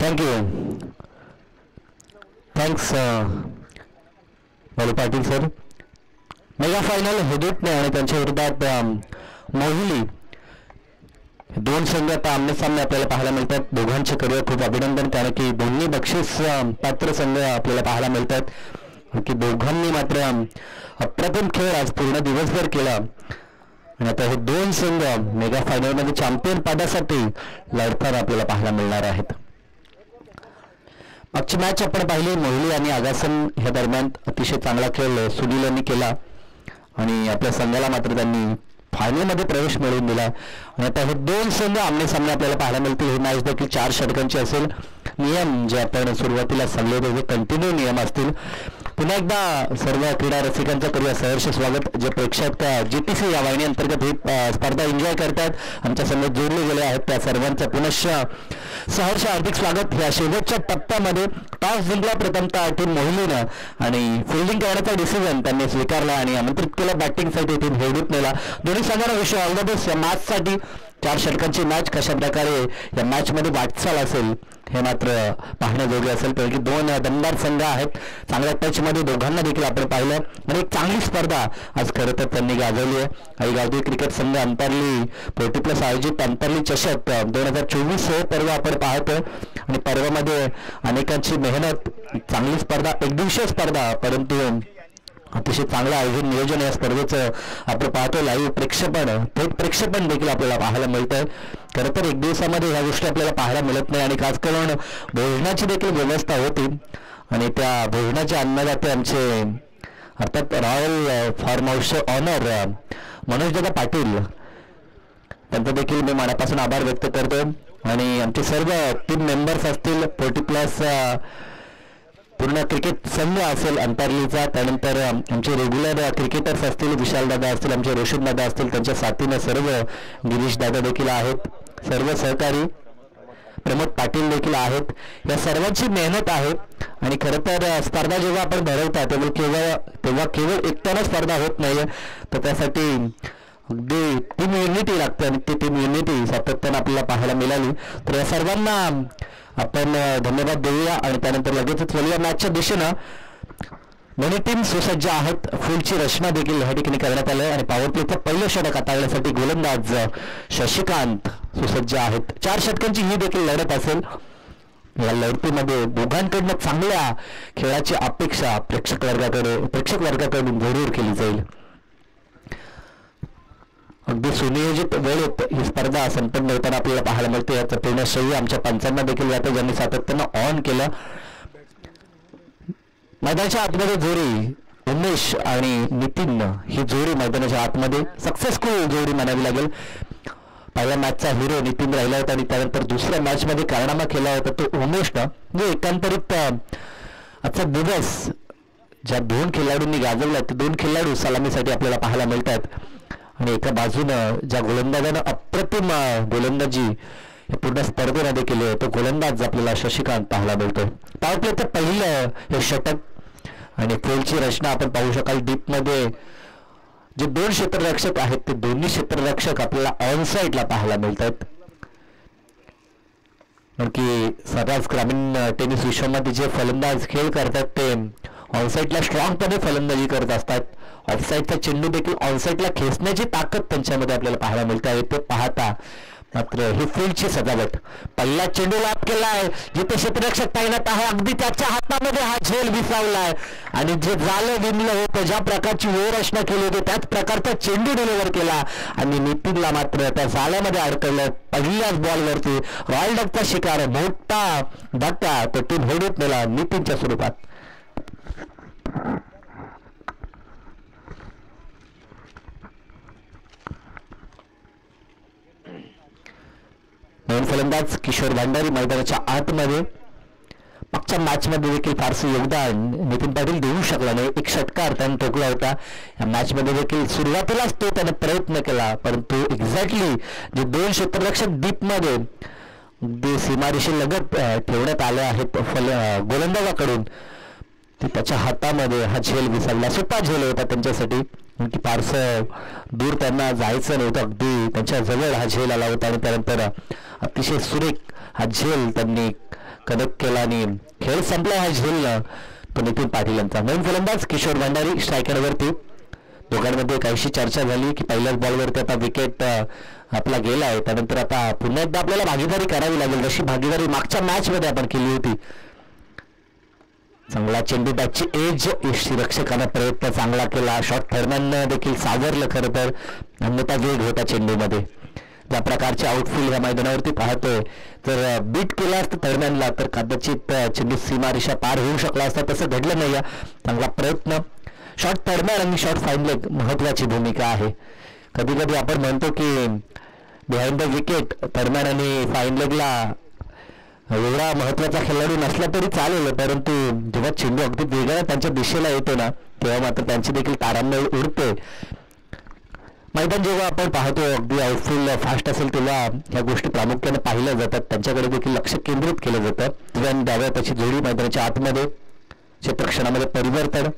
Thank you. Thanks Balu Patil sir. Mega final हुदूटने आणि त्यांच्या विरोधात मोहिली दोन संघ आता आमने सामने आपल्याला पाहायला मिळतात. दोघांचे करिअर खूप अभिनंदन, कारण की दोन्ही बक्षीस पात्र संघ आपल्याला पाहायला मिळतात. की दोघांनी मात्र अप्रतिम खेळ आज पूर्ण दिवसभर केला आणि आता हे दोन संघ मेगा फायनलमध्ये चॅम्पियन पदासाठी लढताना आपल्याला पाहायला मिळणार आहेत. मागची मॅच आपण पाहिली, मोहिली आणि आगासन ह्या दरम्यान अतिशय चांगला खेळ सुनील यांनी केला आणि आपल्या संघाला मात्र त्यांनी फायनलमध्ये प्रवेश मिळवून दिला. आणि आता हे दोन संघ आमने सामने आपल्याला पाहायला मिळतील. ही मॅच देखील 4 षटकांची असेल. नियम जे आपण सुरुवातीला सांगले होते ते कंटिन्यू नियम असतील. पुन्हा एकदा सर्व क्रीडा रसिकांचं करूया सहर्ष स्वागत. जे प्रेक्षक GTC या वाहिनी अंतर्गत ही स्पर्धा एन्जॉय करतात, आमच्या संघात जोडले गेले आहेत, त्या सर्वांचं पुनश्च सहर्ष हार्दिक स्वागत. या शेवटच्या टप्प्यामध्ये टॉस जिंकला प्रथमतः टीम मोहिलीनं आणि फिल्डिंग करण्याचा डिसिजन त्यांनी स्वीकारला आणि आमंत्रित केलं बॅटिंगसाठी टीम हेडूत नेला. दोन्ही संघांना विश ऑल द बेस्ट या मॅचसाठी. 4 षटकांची मॅच कशा प्रकारे या मॅचमध्ये वाटचाल असेल हे मात्र पाहण्याजोगे असेल, कारण की दोन दमदार संघ आहेत. चांगल्या टचमध्ये दोघांना देखील आपण पाहिलं आणि एक चांगली स्पर्धा आज खरं तर त्यांनी गाजवली आहे. आई गावठी क्रिकेट संघ अंतरली 40+ आयोजित अंतरली चषक 2024 हे पर्व आपण पाहतोय आणि पर्वामध्ये अनेकांची मेहनत, चांगली स्पर्धा, एकदिवसीय स्पर्धा, परंतु अतिशय चांगलं आयोजन नियोजन या स्पर्धेचं आपण पाहतो. लाईव्ह प्रक्षेपण, थेट प्रक्षेपण देखील आपल्याला पाहायला मिळत आहे. खरं तर एक दिवसामध्ये ह्या गोष्टी आपल्याला पाहायला मिळत नाही आणि खास करून भोजनाची देखील व्यवस्था होती आणि त्या भोजनाचे अन्नदाते आमचे अर्थात रॉयल फार्म हाऊसचे ऑनर मनोजदादा पाटील, त्यांचा देखील मी मनापासून आभार व्यक्त करतो. आणि आमचे सर्व टीम मेंबर्स असतील, 40+ पूर्ण क्रिकेट संघ असेल अंतरलीचा, त्यानंतर आमचे रेग्युलर क्रिकेटर्स असतील, विशालदादा असतील, आमचे रोशनदादा असतील, त्यांच्या साथीनं सर्व गिरीश दादा देखील आहेत, सर्व सहकारी प्रमोद पाटील देखील आहेत. या सर्वांची मेहनत आहे आणि खरं तर स्पर्धा जेव्हा आपण भरवता तेव्हा केवळ एकट्यानं स्पर्धा होत नाही, तर त्यासाठी अगदी टीम युनिटी लागते आणि ती टीम युनिटी सातत्यानं आपल्याला पाहायला मिळाली. तर या सर्वांना आपण धन्यवाद देऊया आणि त्यानंतर लगेचच वळूया मॅचच्या दिशेनं. दोन्ही टीम सुसज्ज आहेत. फुलची रचना देखील या ठिकाणी करण्यात आली आणि पॉवर प्लेचं पहिलं षटक हाताळण्यासाठी गोलंदाज शशिकांत सुसज्ज आहेत. 4 षटकांची ही देखील लढत असेल. या लढतीमध्ये दोघांकडनं चांगल्या खेळाची अपेक्षा प्रेक्षक वर्गाकडून जरूर केली जाईल. अगदी सुनियोजित वेळेत ही स्पर्धा संपन्न होताना आपल्याला पाहायला मिळते. याचं पूर्ण श्रेय आमच्या पंचांना देखील जातं, ज्यांनी सातत्यानं ऑन केलं. मैदानाच्या आतमध्ये जोडी उमेश आणि नितीन ही जोडी मैदानाच्या आतमध्ये सक्सेसफुल जोडी म्हणावी लागेल. पहिल्या मॅचचा हिरो नितीन राहिला होता आणि त्यानंतर दुसऱ्या मॅचमध्ये कारनामा केला होता तो उमेशनं. म्हणजे एकंदरीत आजचा दिवस ज्या 2 खेळाडूंनी गाजवला ते 2 खेळाडू सलामीसाठी आपल्याला पाहायला मिळतात आणि एका बाजूनं ज्या गोलंदाजानं अप्रतिम गोलंदाजी पूर्ण स्पर्धेमध्ये केली आहे तो गोलंदाज आपल्याला शशिकांत पाहायला मिळतो. पॉवर प्लेचं पहिलं हे षटक आणि फुलची रचना आपण पाहू शकाल. डीपमध्ये जे 2 क्षेत्ररक्षक आहेत ते दोन्ही क्षेत्ररक्षक आपल्याला ऑन साईडला पाहायला मिळतात. कारण की सर्रास ग्रामीण टेनिस विश्वामध्ये जे फलंदाज खेळ करतात ते ऑनसाईडला स्ट्रॉंगपणे फलंदाजी करत असतात. ऑफसाईडचा चेंडू देखील ऑनसाईडला खेचण्याची ताकद त्यांच्यामध्ये आपल्याला पाहायला मिळते आहे. ते पाहता मात्र ही फुलची सजावट, पहिला चेंडू लाभ केला आहे, जिथे क्षेत्ररक्षक तैनात आहे अगदी त्याच्या हातामध्ये हा झेल विसावलाय आणि जे झालं विमलं होतं, ज्या प्रकारची व्यूहरचना केली होती त्याच प्रकारचा चेंडू डिलिव्हर केला आणि नितीनला मात्र त्या जाळ्यामध्ये अडकलं. पहिल्याच बॉलवरती रॉयल डकचा शिकार, मोठा धक्का तो टीम हेडूत नेला नितीनच्या स्वरूपात. नवीन फलंदाज किशोर भांडारी मैदानाच्या आतमध्ये. मागच्या मॅचमध्ये देखील फारसे योगदान नितीन पाटील देऊ शकला नाही. 1 षटकार त्याने ठोकला होता. या मॅचमध्ये देखील सुरुवातीलाच तो त्याने प्रयत्न केला, परंतु एक्झॅक्टली जे 2 क्षेत्ररक्षक डीपमध्ये अगदी सीमारेषे लगत ठेवण्यात आले आहेत गोलंदाजाकडून, ते त्याच्या हातामध्ये हा झेल विसरला. सोपा झेल होता त्यांच्यासाठी, की फारसं दूर त्यांना जायचं नव्हतं, अगदी त्यांच्या जवळ हा झेल आला होता आणि त्यानंतर अतिशय सुरेख हा झेल त्यांनी कनेक्ट केला आणि खेळ संपला. हा झेल तो नितीन पाटील यांचा. नवीन फलंदाज किशोर भंडारी स्ट्रायकरवरती. दोघांमध्ये काहीशी चर्चा झाली की पहिल्याच बॉलवरती आता विकेट आपला गेला आहे, त्यानंतर आता पुन्हा एकदा आपल्याला भागीदारी करावी लागेल. जशी भागीदारी मागच्या मॅचमध्ये आपण केली होती. चांगला चेंडू बॅटची एज यष्टीरक्षकानं प्रयत्न चांगला केला. शॉट थर्मॅननं देखील सावरलं खरं तर, अन्यथा वेग होता चेंडूमध्ये. ज्या प्रकारचे आउटफील्ड ह्या मैदानावरती पाहतोय, जर बीट केला असतं थर्मॅनला तर कदाचित चेंडू सीमारेषा पार होऊ शकला असता. तसं घडलं नाही. चांगला प्रयत्न. शॉट थर्मॅन आणि शॉट फाईन लेग महत्वाची भूमिका आहे. कधी कधी आपण म्हणतो की बिहाइंड द विकेट थर्मॅन आणि फाईन लेगला एवढा महत्वाचा खेळाडू नसला तरी चालेल, परंतु जेव्हा चेंडू अगदी वेगळ्या त्यांच्या दिशेला येतो ना, तेव्हा मात्र त्यांची देखील तारांबळ उडते. मैदान जेव्हा आपण पाहतो अगदी आउटफील्ड फास्ट असेल तेव्हा ह्या गोष्टी प्रामुख्याने पाहिल्या जातात. त्यांच्याकडे देखील लक्ष केंद्रित केलं जातं. डाव्या त्याची जोडी मैदानाच्या आतमध्ये. क्षेत्रक्षणामध्ये परिवर्तन.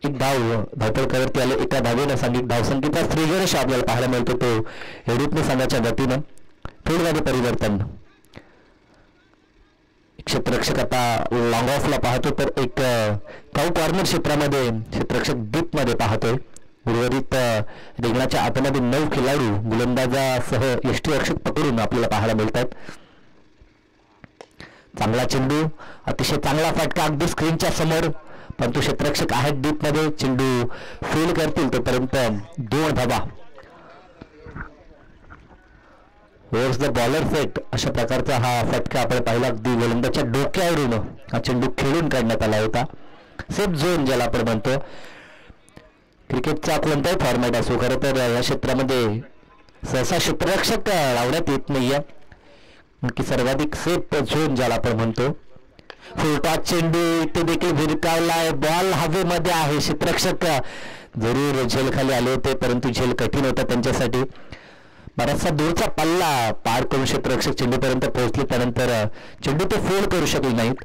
एक धावपळीवरती आले. एका धावेनं सांगितलं धावसंख्येचा श्रीगणेश आपल्याला पाहायला मिळतो, तो हेडूपने संघाच्या गतीनं. फील्डमध्ये परिवर्तन. क्षेत्ररक्षक आता लॉंग ऑफला पाहतो तर एक काऊ कॉर्नर क्षेत्रामध्ये क्षेत्ररक्षक डीपमध्ये पाहतोय. उर्वरित रिंगणाच्या आतमध्ये 9 खेळाडू गोलंदाजासह यष्टीरक्षक पकडून आपल्याला पाहायला मिळतात. चांगला चेंडू. अतिशय चांगला फटका अगदी स्क्रीनच्या समोर, परंतु क्षेत्ररक्षक आहेत डीपमध्ये. चेंडू फील्ड करतील तोपर्यंत 2 धावा. ओव्हर्स द बॉलर फेट अशा प्रकारचा हा फटका आपण पाहिला. अगदी गोलंदाजच्या डोक्यावरून हा चेंडू खेळून काढण्यात आला होता. सेफ झोन ज्याला आपण म्हणतो. क्रिकेटचा कोणताही फॉर्मॅट असो, खरं तर या क्षेत्रामध्ये सहसा क्षेत्ररक्षक लावण्यात येत नाहीये, की सर्वाधिक सेफ झोन ज्याला आपण म्हणतो. फुलटॉस चेंडू इथे देखील भिरकावलाय. बॉल हवेमध्ये आहे. क्षेत्ररक्षक जरूर झेल खाली आले होते, परंतु झेल कठीण होता त्यांच्यासाठी. बराचसा दूरचा पल्ला पार करून क्षेत्ररक्षक चेंडूपर्यंत पोहोचले. त्यानंतर चेंडू ते फोल्ड करू शकले नाहीत.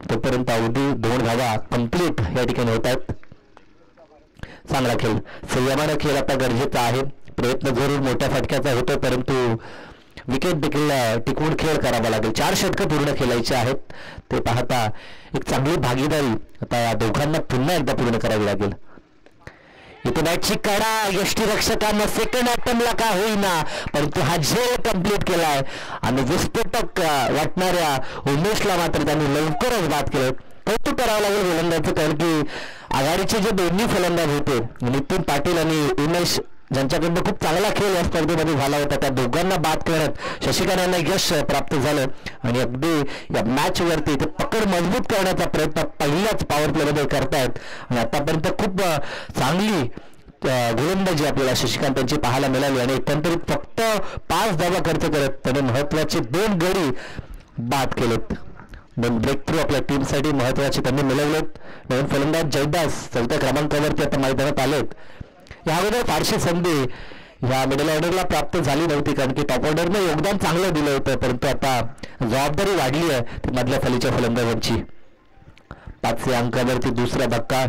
तोपर्यंत अवधी 2 धावा कंप्लीट या ठिकाणी होत आहेत. चांगला खेळ. संयमानं खेळ आता गरजेचा आहे. प्रयत्न जरूर मोठ्या फटक्याचा होतो, परंतु विकेट देखील टिकवून खेळ करावा लागेल. 4 षटकं पूर्ण खेळायचे आहेत. ते पाहता एक चांगली भागीदारी आता या दोघांना पुन्हा एकदा पूर्ण करावी लागेल. इथे बॅटची कडा. यष्टीरक्षकांना सेकंड अटेम्प्टला का होईना, परंतु हा झेल कंप्लीट केलाय आणि विस्फोटक वाटणाऱ्या उमेशला मात्र त्यांनी लवकरच बाद केलं. कौतुक करावं लागेल गोलंदाजाचं, कारण की आघाडीचे जे दोन्ही फलंदाज होते नितीन पाटील आणि उमेश, ज्यांच्याकडनं खूप चांगला खेळ या स्पर्धेमध्ये झाला होता, त्या दोघांना बाद करण्यात शशिकांत यांना यश प्राप्त झालं. आणि अगदी या मॅचवरती ते पकड मजबूत करण्याचा प्रयत्न पहिल्याच पॉवर प्लेमध्ये करतायत. आणि आतापर्यंत खूप चांगली गोलंदाजी आपल्याला शशिकांत यांची पाहायला मिळाली. आणि एकंदरीत फक्त 5 धावा खर्च करत त्याने महत्वाचे 2 गडी बाद केलेत. 2 ब्रेक थ्रू आपल्या टीमसाठी महत्वाचे त्यांनी मिळवलेत. नवीन फलंदाज जयदास 4थ्या क्रमांकावरती आता मैदानात आलेत. यामध्ये फारशी संधी ह्या मिडल ऑर्डरला प्राप्त झाली नव्हती, कारण की टॉप ऑर्डरने योगदान चांगलं दिलं होतं, परंतु आता जबाबदारी वाढली आहे ती मधल्या फलीच्या फलंदाजांची. 5व्या अंकावरती दुसरा धक्का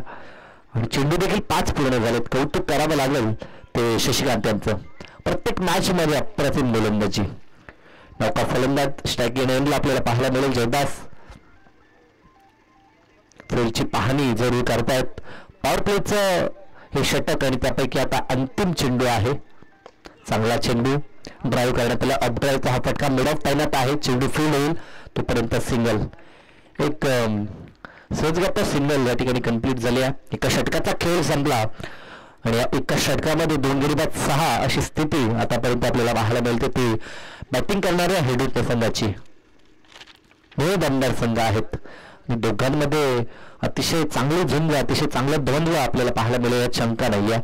आणि चेंडू देखील 5 पूर्ण झालेत. कौतुक करावं लागेल ते शशिकांत यांचं. प्रत्येक मॅचमध्ये अप्रतिम गोलंदाजी. नौका फलंदाज स्ट्रायकिंग एंडला आपल्याला पाहायला मिळेल जयदास. फील्डची पाहणी जरूर करतायत. पॉवर प्लेचं हे षटक आणि त्यापैकी आता अंतिम चेंडू आहे. चांगला चेंडू ड्राईव्ह करण्यात आला. अपड्राईव्हचा हा फटका मिड ऑफ टाइमात आहे. चेंडू फील्ड होईल तोपर्यंत सिंगल. एक सहजगत्ता सिंगल या ठिकाणी कंप्लीट झाली आहे. एका षटकाचा खेळ संपला आणि या एका षटकामध्ये 2 गडी बाद 6 अशी स्थिती आतापर्यंत आपल्याला पाहायला मिळते. ती बॅटिंग करणाऱ्या हेडूट संघाची. 2 दमदार संघ आहेत आणि दोघांमध्ये अतिशय चांगली झुंज, अतिशय चांगलं द्वंद्व आपल्याला पाहायला मिळेल यात शंका नाही आहे.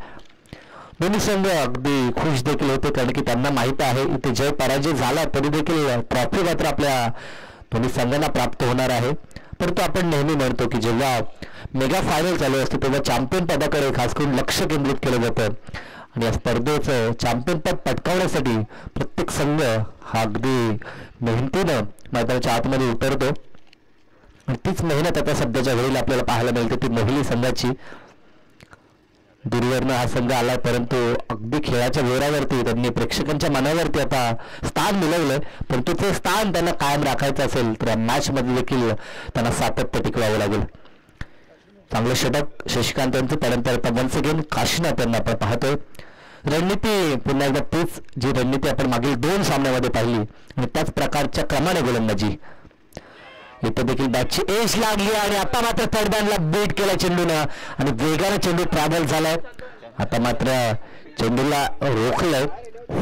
दोन्ही संघ अगदी खुश देखील होते, कारण की त्यांना माहित आहे इथे जय पराजय झाला तरी देखील ट्रॉफी मात्र आपल्या दोन्ही संघांना प्राप्त होणार आहे. परंतु आपण नेहमी म्हणतो की जेव्हा मेगा फायनल चालू असते तेव्हा चॅम्पियन पदाकडे खास करून लक्ष केंद्रित केलं जातं. आणि या स्पर्धेचं चॅम्पियन पद पटकावण्यासाठी प्रत्येक संघ हा अगदी मेहनतीनं मैदानाच्या आतमध्ये उतरतो. तीच मेहनत आता सध्याच्या वेळेला आपल्याला पाहायला मिळते ती मोहिली संघाची. दूरवरनं हा संघ आलाय, परंतु अगदी खेळाच्या जोरावरती त्यांनी प्रेक्षकांच्या मनावरती आता स्थान मिळवलंय. परंतु ते स्थान त्यांना कायम राखायचं असेल तर मॅच मध्ये देखील त्यांना सातत्य टिकवावं लागेल. चांगलं षटक शशिकांत यांचं, त्यानंतर आता वन्स अगेन काशीनाथ यांना आपण पाहतोय. रणनीती पुन्हा एकदा तीच जी रणनीती आपण मागील 2 सामन्यामध्ये पाहिली आणि त्याच प्रकारच्या क्रमाने गोलंदाजी. इथं देखील बॅटची एज लागली आणि आता मात्र थर्ड बॅनला बीट केला चेंडूनं आणि वेगाने चेंडू ट्रॅव्हल झालाय. आता मात्र चेंडूला रोखलंय.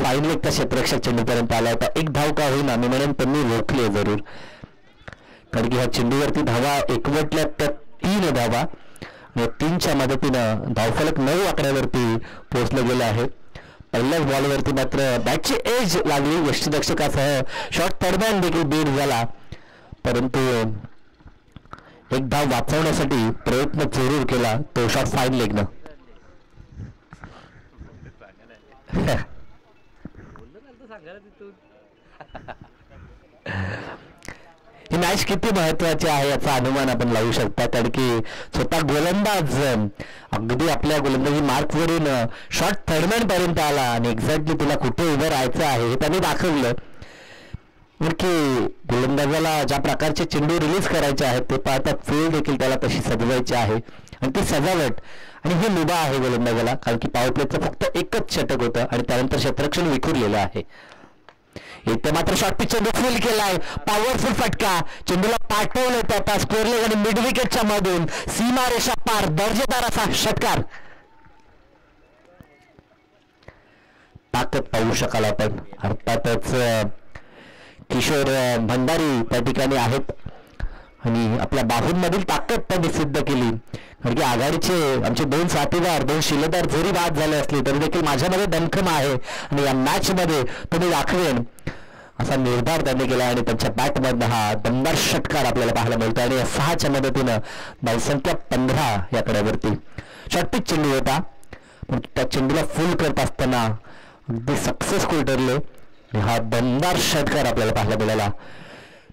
फायनल क्षेत्ररक्षक चेंडूपर्यंत आला होता. एक धाव का होईना मी म्हणेन त्यांनी रोखली जरूर, कारण की ह्या चेंडूवरती धावा एकवटल्या त्या 3 धावा. 3च्या मदतीनं धावफलक 9 आकड्यावरती पोहोचलं गेलं आहे. पहिल्याच बॉलवरती मात्र बॅटची एज लागली. यष्टीरक्षकासह शॉर्ट थर्डमॅन देखील बीट झाला, परंतु एक धाव वाचवण्यासाठी प्रयत्न जरूर केला, तो शॉट फाईन लेगनं. ही मॅच किती महत्वाची आहे याचा अनुमान आपण लावू शकता, कारण की स्वतः गोलंदाज अगदी आपल्या गोलंदाजी मार्कवरून शॉर्ट थर्डमॅन पर्यंत आला आणि एक्झॅक्टली तुला कुठे उभं राहायचं आहे हे त्यांनी दाखवलं. की गोलंदाजाला ज्या प्रकारचे चेंडू रिलीज करायचे आहेत ते पाहता फील्ड देखील त्याला तशी सजवायची आहे आणि ती सजावट आणि ही मुभा आहे गोलंदाजाला, कारण की पॉवर प्लेचं फक्त एकच षटक होतं आणि त्यानंतर क्षेत्ररक्षण विखुरलेलं आहे. इथे मात्र शॉर्ट पिच चेंडू फुल केलाय, पॉवरफुल फटका, चेंडूला पाठवलं त्या स्कोअर लेग आणि मिड विकेटच्या मधून सीमारेषा पार दर्जेदार असा षटकार. ताकद पाहू शकाल आपण. अर्थातच किशोर भंडारी त्या ठिकाणी आहेत आणि आपल्या बाहूंमधील ताकद त्यांनी सिद्ध केली, कारण की आघाडीचे आमचे 2 साथीदार 2 शिलेदार जरी बाद झाले असले तरी देखील माझ्यामध्ये दणखम आहे आणि या मॅच मध्ये तुम्ही दाखवेन असा निर्धार त्यांनी केला आणि त्यांच्या बॅटमधनं हा दमदार षटकार आपल्याला पाहायला मिळतो आणि 6च्या मदतीनं धावसंख्या 15 या कड्यावरती. शॉर्टपिच चेंडू होता, पण त्या चेंडूला फुल करत असताना अगदी सक्सेसफुल ठरले. हा दमदार षटकार आपल्याला पाहायला मिळाला.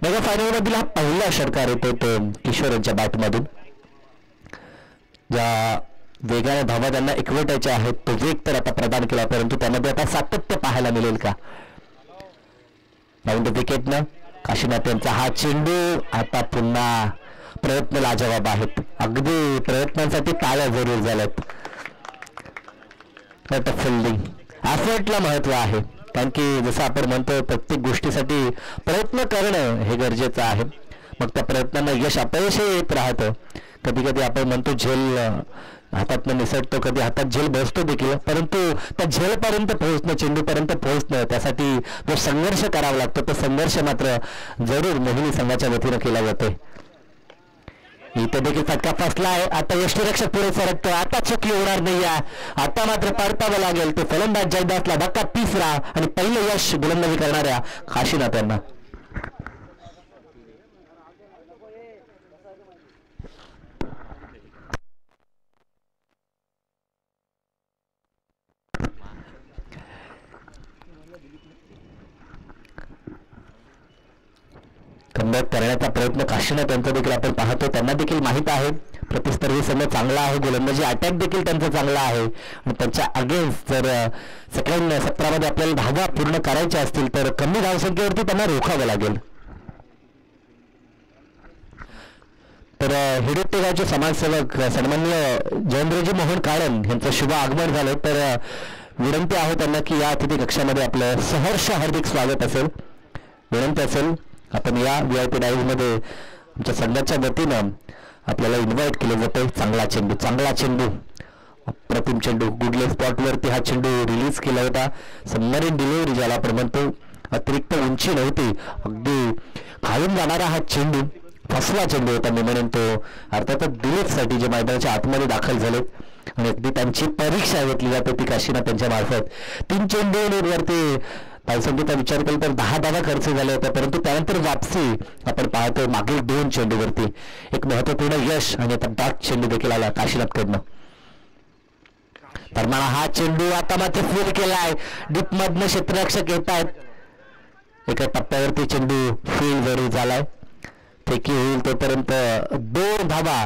मेगा फायनल मधील हा पहिला षटकार येतो तो किशोरांच्या बॅटमधून. ज्या वेगाने धावा त्यांना एकवटायच्या आहेत तो वेग तर आता प्रदान केला, परंतु त्यामध्ये आता सातत्य पाहायला मिळेल का? राऊंड विकेटनं काशीनाथ यांचा हा चेंडू. आता पुन्हा प्रयत्न लाजवाब आहेत, अगदी प्रयत्नांसाठी टाळ्या जरूर झाल्यात. फिल्डिंग एफर्टला महत्व आहे, कारण की जसं आपण म्हणतो प्रत्येक गोष्टीसाठी प्रयत्न करणं हे गरजेचं आहे. मग त्या प्रयत्नांना यश अपयश येत राहतं. कधी कधी आपण म्हणतो झेल हातातनं निसटतो, कधी हातात झेल बसतो देखील, परंतु त्या झेलपर्यंत पोहोचणं, चेंडूपर्यंत पोहोचणं त्यासाठी जो संघर्ष करावा लागतो तो संघर्ष मात्र जरूर मोहिनी संघाच्या वतीनं केला जातोय. इथे देखील फटका फसला आहे. आता यष्टीरक्षक पुढे सरकतो, आता चुकी होणार नाही आहे. आता मात्र परतावं लागेल. ते फलंदाज जयदासला धक्का 3रा आणि पहिलं यश गोलंदाजी करणाऱ्या काशीनाथ यांना. कमबॅक करण्याचा प्रयत्न काशीनाथ यांचा देखील आपण पाहतो. त्यांना देखील माहित आहे प्रतिस्पर्धी संघ चांगला आहे, गोलंदाजी अटॅक देखील त्यांचा चांगला आहे आणि त्यांच्या अगेन्स्ट जर सेकंड सत्रामध्ये आपल्याला धावा पूर्ण करायच्या असतील तर कमी धावसंख्येवरती त्यांना रोखावं लागेल. तर हिडोटे गावचे समाजसेवक सन्माननीय जयेंद्रजी मोहन काळन यांचं शुभ आगमन झालं. तर विनंती आहे त्यांना की या अतिथी कक्षामध्ये आपलं सहर्ष हार्दिक स्वागत असेल. विनंती असेल आपण या VIP डाईव्हमध्ये आमच्या संघाच्या वतीनं आपल्याला इन्व्हाइट केलं जातं. चांगला चेंडू अप्रतिम चेंडू, गुडले स्पॉटवरती हा चेंडू रिलीज केला होता. सबमरीन डिलिव्हरी ज्याला आपण म्हणतो, अतिरिक्त उंची नव्हती, अगदी खालून जाणारा हा चेंडू फसवा चेंडू होता मी म्हणेन तो. अर्थातच दिलीपसाठी जे मैदानाच्या आतमध्ये दाखल झालेत आणि अगदी त्यांची परीक्षा घेतली जाते ती काशीनाथ त्यांच्या मार्फत. 3 चेंडूवरती धावसंख्येचा विचार केला तर 10 धावा खर्च झाले होते, परंतु त्यानंतर वापसी आपण पाहतो मागील 2 चेंडूवरती एक महत्वपूर्ण यश आणि आता डॉट चेंडू देखील आला काशीनाथकडनं. तर मला हा चेंडू आता मात्र फुल केलाय. डीप मधनं क्षेत्ररक्षक येत आहेत. एका टप्प्यावरती चेंडू फील्ड जरूर झालाय. फेकी होईल तोपर्यंत 2 धावा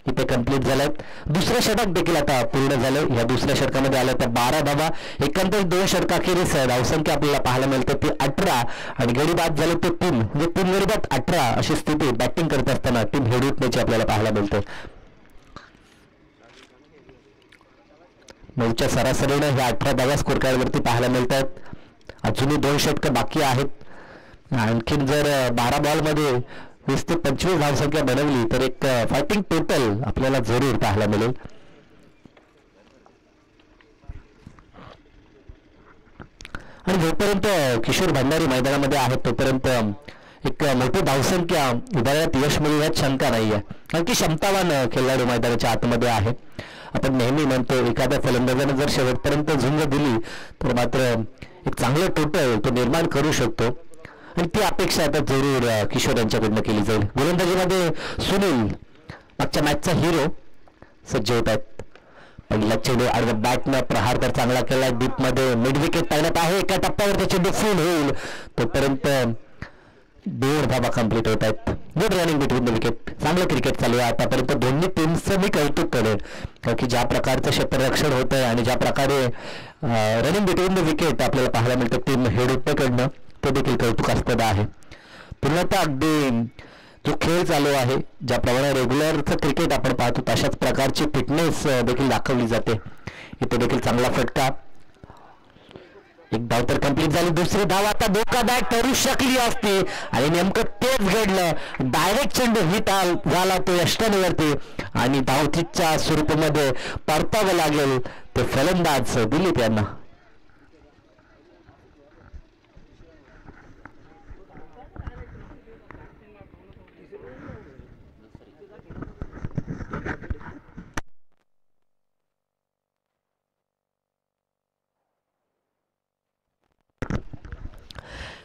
इथे कंप्लीट झालेत. दुसरं षटक देखील आता पूर्ण झालं. या दुसऱ्या षटकामध्ये आलं तर 12 धावा. एकंदरीत 2 षटकाखेरीस धावसंख्या आपल्याला पाहायला मिळते ती 18 आणि गडी बाद झाले ते 3, म्हणजे 3 गडी बाद 18 अशी स्थिती बॅटिंग करत असताना टीम हेडूटण्याची आपल्याला पाहायला मिळते. 9च्या सरासरीने ह्या 18 धावा स्कोर कार्डवरती पाहायला मिळतात. अजूनही 2 षटकं बाकी आहेत. आणखीन जर 12 बॉलमध्ये 20 ते 25 धावसंख्या बनवली तर एक फायटिंग टोटल आपल्याला जरूर पाहायला मिळेल. आणि जोपर्यंत किशोर भंडारी मैदानामध्ये आहेत तोपर्यंत एक मोठी धावसंख्या उभारण्यात यश मिळेल यात शंका नाही आहे. कारण की क्षमतावान खेळाडू मैदानाच्या आतमध्ये आहे. आपण नेहमी म्हणतो एखाद्या फलंदाजाने जर शेवटपर्यंत झुंज दिली तर मात्र एक चांगलं टोटल तो निर्माण करू शकतो आणि ती अपेक्षा आता जरूर किशोर यांच्याकडनं केली जाईल. गोलंदाजीमध्ये सुनील मागच्या मॅचचा हिरो सज्ज होत आहेत. पहिला चेंडू आणि बॅटनं प्रहार तर चांगला केला. डीपमध्ये मिड विकेट तैनात आहे. एका टप्प्यावर चेंडू फुल होईल तोपर्यंत 1.5 धावा कंप्लीट होत आहेत. Good running between the wicket. चांगलं क्रिकेट चालू आहे आतापर्यंत. दोन्ही टीमचं मी कौतुक करेन कारण की ज्या प्रकारचं क्षेत्ररक्षण होत आहे आणि ज्या प्रकारे रनिंग बिटवीन द विकेट आपल्याला पाहायला मिळतं टीम हेडूटकडनं ते देखील कौतुकास्पद आहे. पूर्णतः अगदी जो खेळ चालू आहे ज्याप्रमाणे रेग्युलरचं क्रिकेट आपण पाहतो तशाच प्रकारची फिटनेस देखील दाखवली जाते. इथे देखील चांगला फटका. एक धाव तर कंप्लीट झाली. दुसरी धाव आता धोकादायक ठरू शकली असती आणि नेमकं तेच घडलं. डायरेक्ट चेंडू हिट झाला तो यष्टनेवरती आणि धावतीच्या स्वरूपामध्ये परतावं लागेल ते फलंदाज दिलीप यांना.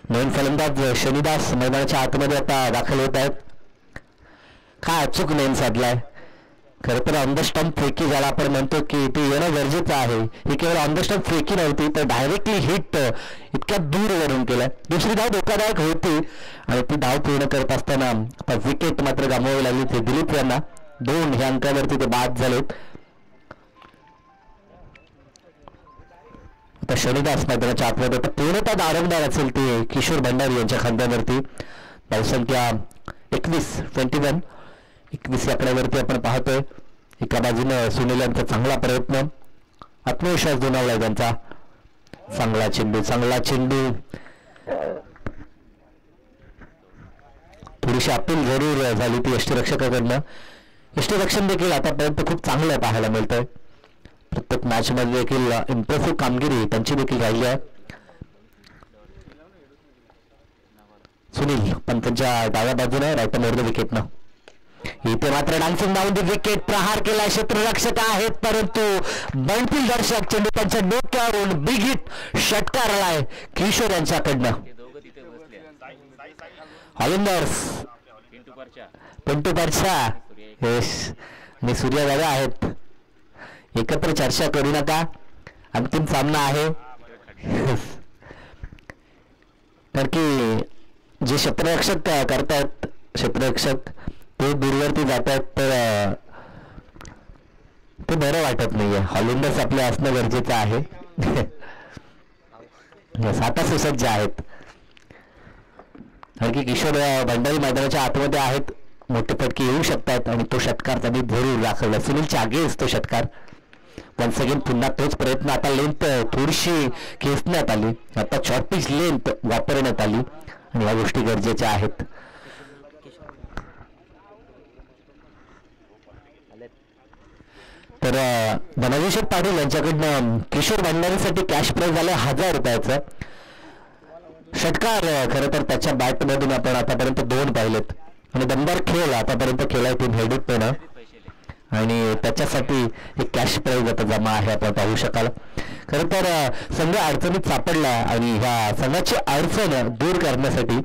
नवीन फलंदाज शनिदास मैदानाच्या आतमध्ये आता दाखल होत आहेत. काय अचूक नेम साधलाय. खरं तर ऑन द स्टंप फ्रेकी ज्याला आपण म्हणतो की ते येणं गरजेचं आहे. ही केवळ ऑन द स्टंप फ्रेकी नव्हती तर डायरेक्टली हिट इतक्या दूर वरून केलाय. दुसरी धाव धोकादायक होती आणि ती धाव पूर्ण करत असताना आता विकेट मात्र गमवावी लागली ते दिलीप यांना. 2 ह्या अंकावरती ते बाद झालेत. आता शनिदास मैदानाच्या आतमध्ये आता पूर्णतः दारंगदार असेल ते किशोर भंडारी यांच्या खांद्यावरती. धावसंख्या 21 या आकड्यावरती आपण पाहतोय. एका बाजूनं सुनील यांचा चांगला प्रयत्न. आत्मविश्वास दुणावलाय त्यांचा. चांगला चेंडू थोडीशी अपील जरूर झाली ती यष्टीरक्षकाकडनं. यष्टीरक्षण देखील आतापर्यंत खूप चांगलं पाहायला मिळतंय. प्रत्येक मॅच मध्ये देखील इम्प्रेसिव्ह कामगिरी त्यांची देखील राहिली आहे. सुनील पण त्यांच्या डाव्या बाजूने राईट मोर द विकेटनं. इथे मात्र डान्सिंग डाऊन द विकेट. प्रहार केला. क्षेत्ररक्षक आहेत परंतु बनतील दर्शक. चेंडू त्यांच्या डोक्यावरून बिग हिट षटकार आलाय किशोर यांच्याकडनं. ऑलिंडर्स पिंटू परछा आणि सूर्य दादा आहेत. एकत्र चर्चा करू नका. अंतिम सामना आहे. कारण की जे क्षेत्ररक्षक करतायत क्षेत्ररक्षक ते दूरवरती जातात तर ते बरं वाटत नाहीये. हॉलिंडर्स आपले असणं गरजेचं आहे. आता सुसज्ज आहेत. कारण की किशोर भंडारी मैदानाच्या आतमध्ये आहेत. मोठे फटके येऊ शकतात आणि तो षटकार त्यांनी जरूर दाखवला. सुनीलच्या आगेच तो षटकार. वन्स अगेन पुन्हा तोच प्रयत्न. आता लेंथ थोडीशी खेचण्यात आली. आता शॉर्ट पिच लेंथ वापरण्यात आली आणि या गोष्टी गरजेच्या आहेत. तर धनाभिषेक पाटील यांच्याकडनं किशोर भंडारीसाठी कॅश प्राइज आलं 1000 रुपयाचं. षटकार खरं तर त्याच्या बॅटमधून आपण आतापर्यंत 2 पाहिलेत आणि दमदार खेळ आतापर्यंत खेळाय टीम हेडूटनं आणि त्याच्यासाठी एक कॅश प्राइज आता जमा आहे आपण पाहू शकाल. खरं तर संघ अडचणीत सापडला आणि ह्या संघाची अडचण दूर करण्यासाठी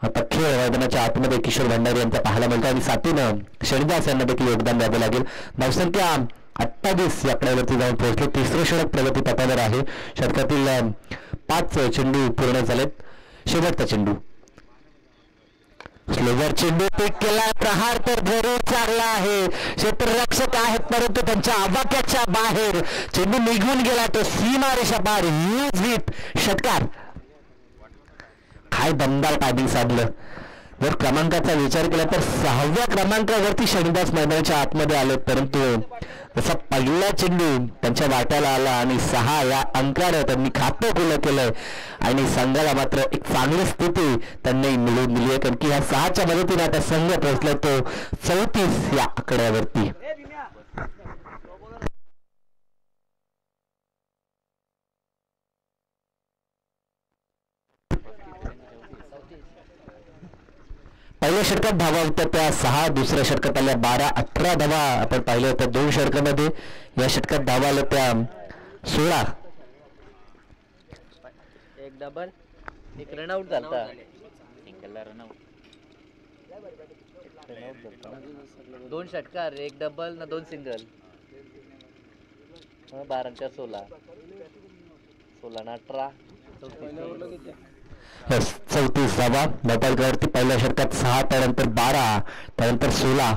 आता खेळ मैदानाच्या आतमध्ये किशोर भंडारी यांचा पाहायला मिळतो आणि साथीनं शनिदास यांना देखील योगदान द्यावं लागेल. धावसंख्या 28 या आकड्यावरती जाऊन पोहोचले. 3रं षटक प्रगती पथावर आहे. षटकातील 5 चेंडू पूर्ण झालेत. शेवटचा चेंडू स्लोवर चेंडू पिक केला, प्रहार तर जरूर चांगला आहे. क्षेत्ररक्षक आहेत परंतु त्यांच्या आवाक्याच्या बाहेर चेंडू निघून गेला, तो सीमारेषा पार. यूज हिट, षटकार. काय दमदार टायमिंग साधलं. जर क्रमांकाचा विचार केला तर 6व्या क्रमांकावरती शनिदास मैदानाच्या आतमध्ये आले, परंतु जसा पहिला चेंडू त्यांच्या वाट्याला आला आणि 6 या अंकाने त्यांनी खातं खुलं केलंय आणि संघाला मात्र एक चांगली स्थिती त्यांनी मिळवून दिली आहे. कारण की ह्या 6च्या मदतीने आता संघ पोहोचला तो 34 या आकड्यावरती. पहिल्या षटकात धावा होत्या त्या 6, दुसऱ्या षटकात आल्या 12, 18 धावा आपण पाहिल्या होत्या 2 षटकामध्ये. या षटकात धावा आल्या त्या 16. एक डबल, एक रनआउट झालता. सिंगलला रनआउट. 2 षटकार, एक डबल ना 2 सिंगल. 12 16, 16 ना 18, 34 धावा बटालकरवरती. पहिल्या षटकात 6, त्यानंतर 12, त्यानंतर 16.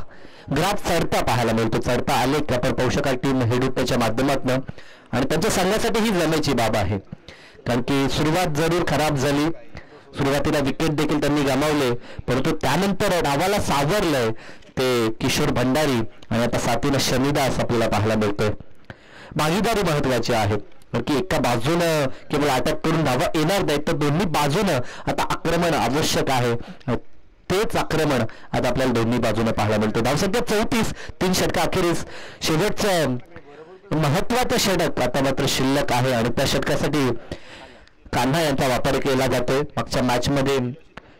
ग्राफ चढता पाहायला मिळतो. चढता आलेख आपण पाहू शकाल टीम हेडूपच्या माध्यमातून, आणि त्यांच्या संघासाठी ही जमेची बाब आहे. कारण की सुरुवात जरूर खराब झाली, सुरुवातीला विकेट देखील त्यांनी गमावले, परंतु त्यानंतर डावाला सावरलंय ते किशोर भंडारी आणि आता साथीनं शनिदास आपल्याला पाहायला मिळतोय. भागीदारी महत्वाची आहे की एका बाजूनं केवळ अटक करून धावा येणार नाहीत, तर दोन्ही बाजूनं आता आक्रमण आवश्यक आहे. तेच आक्रमण आता आपल्याला दोन्ही बाजूनं पाहायला मिळतं. धावसंख्या 34, 3 षटका अखेरीस शेवटचं महत्वाचं षटक आता मात्र शिल्लक आहे आणि त्या षटकासाठी कान्हा यांचा वापर केला जातोय. मागच्या मॅचमध्ये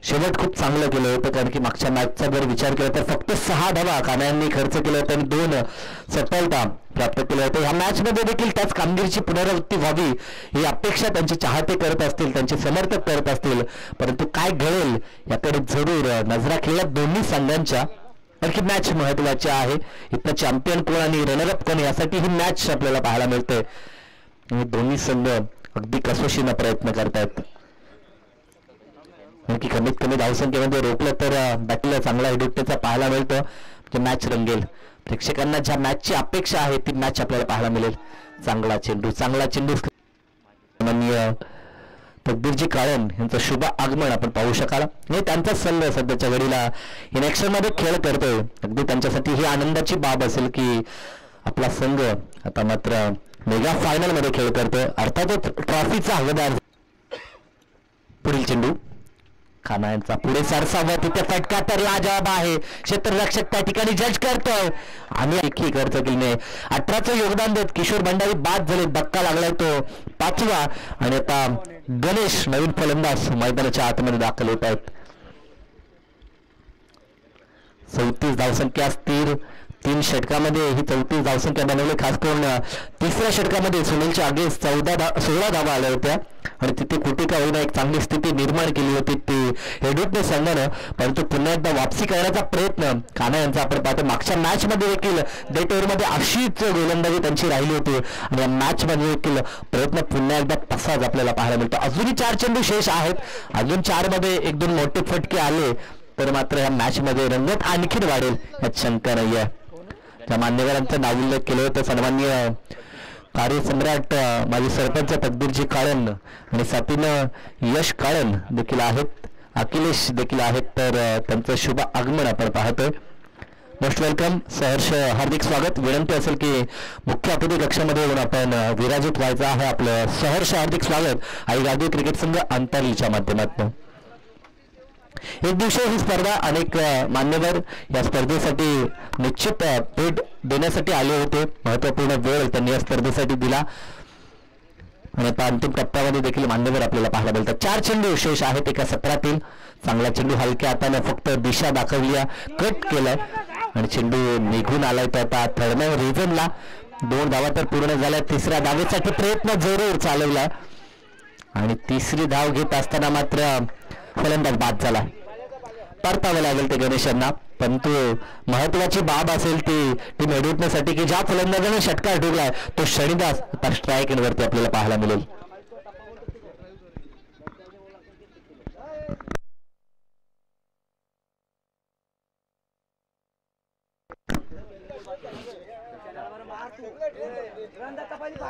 शेवट खूप चांगलं केलं होतं, कारण की मागच्या मॅचचा जर विचार केला तर फक्त 6 धावा कान्हा यांनी खर्च केला होता आणि 2 सफलता प्राप्त केल्या होत्या. ह्या मॅचमध्ये देखील त्याच कामगिरीची पुनरावृत्ती व्हावी ही अपेक्षा त्यांचे चाहते करत असतील, त्यांचे समर्थक करत असतील, परंतु काय घडेल याकडे जरूर नजरा खेळत दोन्ही संघांच्या. आणखी मॅच महत्वाची आहे. इथं चॅम्पियन कोण आणि रनरअप कोण यासाठी ही मॅच आपल्याला पाहायला मिळते. दोन्ही संघ अगदी कसोशीनं प्रयत्न करतायत. की कमीत कमी धावसंख्येमध्ये रोखलं तर बॅटला चांगला हिडुट्टेचा पाहायला मिळतो, म्हणजे मॅच रंगेल. प्रेक्षकांना ज्या मॅचची अपेक्षा आहे ती मॅच आपल्याला पाहायला मिळेल. चांगला चेंडू माननीय तकबीरजी काळन यांचं शुभ आगमन आपण पाहू शकाल. आणि त्यांचा संघ सध्याच्या घडीला इनेक्शन मध्ये खेळ करतोय. अगदी त्यांच्यासाठी ही आनंदाची बाब असेल की आपला संघ आता मात्र मेगा फायनल मध्ये खेळ करतोय, अर्थातच ट्रॉफीचा हवादार. पुढील चेंडू खाना यांचा पुढे सरसावत, तिथे फटका तर लाजवाब आहे. क्षेत्ररक्षक त्या ठिकाणी जज करतोय आणि एकही खर्च केली नाही. 18चं योगदान देत किशोर भंडारी बाद झाले. धक्का लागलाय तो 5वा आणि आता गणेश नवीन फलंदाज मैदानाच्या आतमध्ये दाखल होत आहेत. 34 धावसंख्या स्थिर 3 षटकामध्ये ही 34 धावसंख्या बनवली. खास करून तिसऱ्या षटकामध्ये सुनीलच्या आगे 16 धावा आल्या होत्या आणि तिथे कुठे का होईना एक चांगली स्थिती निर्माण केली होती ती हेडूटने संघानं, परंतु पुन्हा एकदा वापसी करण्याचा प्रयत्न कान्हा यांचा आपण पाहतो. मागच्या मॅच मध्ये देखील डेट ओव्हरमध्ये अशीच गोलंदाजी त्यांची राहिली होती आणि या मॅच मध्ये देखील प्रयत्न पुन्हा एकदा तसाच आपल्याला पाहायला मिळतो. अजूनही 4 चेंडू शेष आहेत. अजून 4 मध्ये 1-2 मोठे फटके आले तर मात्र या मॅच मध्ये रंगत आणखीन वाढेल यात शंका नाहीये. त्या मान्यवरांचं नाव उल्लेख केलं होतं सन्माननीय कार्यसम्राट माजी सरपंच तकबीरजी काळन आणि साथीनं यश काळन देखील आहेत, अखिलेश देखील आहेत, तर त्यांचं शुभ आगमन आपण पाहतोय. मोस्ट वेलकम, सहर्ष हार्दिक स्वागत. विनंती असेल की मुख्य अतिथी कक्षामध्ये येऊन आपण विराजित व्हायचं आहे. आपलं सहर्ष हार्दिक स्वागत आई गादी क्रिकेट संघ अंतरलीच्या माध्यमातून. एक दिवशी ही स्पर्धा अनेक मान्यवर या स्पर्धेसाठी निश्चित भेट देण्यासाठी आले होते. महत्वपूर्ण वेळ त्यांनी या स्पर्धेसाठी दिला आणि आता अंतिम टप्प्यामध्ये देखील मान्यवर आपल्याला पाहायला मिळतात. 4 चेंडू विशेष आहेत एका सत्रातील. चांगला चेंडू हलक्या हाताने फक्त दिशा दाखवली, कट केलाय आणि चेंडू निघून आलाय. तर आता थर्ड रिझनला 2 धावा तर पूर्ण झाल्या. 3ऱ्या धावेसाठी प्रयत्न जरूर चालवला आणि 3री धाव घेत असताना मात्र फलंदाज बाद झाला. परतावं लागेल ते गणेश यांना, परंतु महत्वाची बाब असेल ती टीम हेडूटण्यासाठी की ज्या फलंदाजाने षटकार ठोकलाय तो शनिदास आता स्ट्राईक एंडवरती आपल्याला पाहायला मिळेल.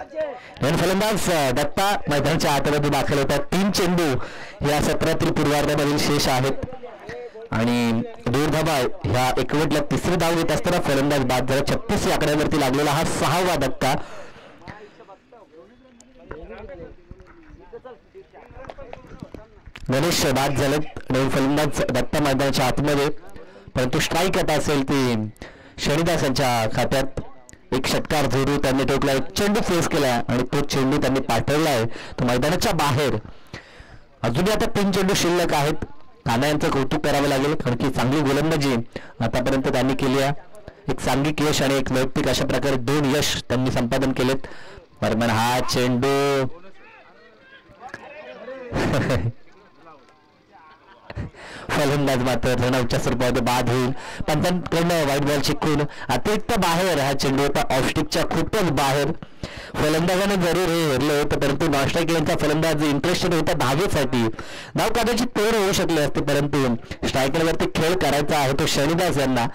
नवीन फलंदाज दत्ता मैदानाच्या आतमध्ये दाखल होतात. 3 चेंडू या सत्रातील पूर्वार्धामधील शेष आहेत आणि दूरधाबा ह्या एकवटला तिसरी धाव घेत असताना फलंदाज बाद झाला. 36 या आकड्यावरती लागलेला हा 6वा धक्का. गणेश बाद झाले. नवीन फलंदाज दत्ता मैदानाच्या आतमध्ये, परंतु स्ट्राईक आता असेल ती शनिदासांच्या खात्यात. एक षटकार जोडू त्यांनी टोकला, एक चेंडू फेस केला आणि तो चेंडू त्यांनी पाठवलाय तो मैदानाच्या बाहेर. अजूनही आता 3 चेंडू शिल्लक आहेत. काना यांचं कौतुक करावं लागेल, कारण की चांगली गोलंदाजी आतापर्यंत त्यांनी केली आहे. एक सांघिक यश आणि एक वैयक्तिक अशा प्रकारे 2 यश त्यांनी संपादन केलेत. दरम्यान हा चेंडू फलंदाज मात्र रनआउटच्या स्वरूपामध्ये बाद होईल. पंचांकडनं व्हाईट बॉल चिकून अतिरिक्त बाहेर हा चेंडू होता, ऑफस्टिकच्या खूपच बाहेर. फलंदाजाने जरूर हे हेरलं होतं, परंतु नॉस्ट्राईक यांचा फलंदाज इंटरेस्टेड होता धावेसाठी. धाव कदाचित तोड होऊ शकले असते, परंतु स्ट्रायकरवरती खेळ करायचा आहे तो शनिदास यांना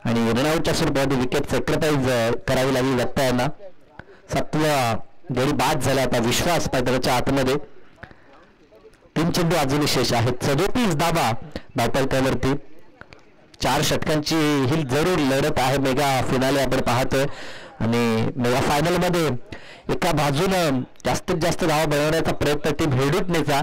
आणि रनआउटच्या स्वरूपामध्ये विकेट सॅक्रिफाईस करावी लागली दत्ता यांना. 7वा गडी बाद झाला. आता विश्वास मैदानाच्या आतमध्ये 3 चेंडू अजूनही शेष आहेत. 37 धावा धावपलकावरती. 4 षटकांची ही जरूर लढत आहे. मेगा फिनाले आपण पाहतोय आणि मेगा फायनल मध्ये एका बाजूनं जास्तीत जास्त धावा बनवण्याचा प्रयत्न टीम हेडूटनेचा,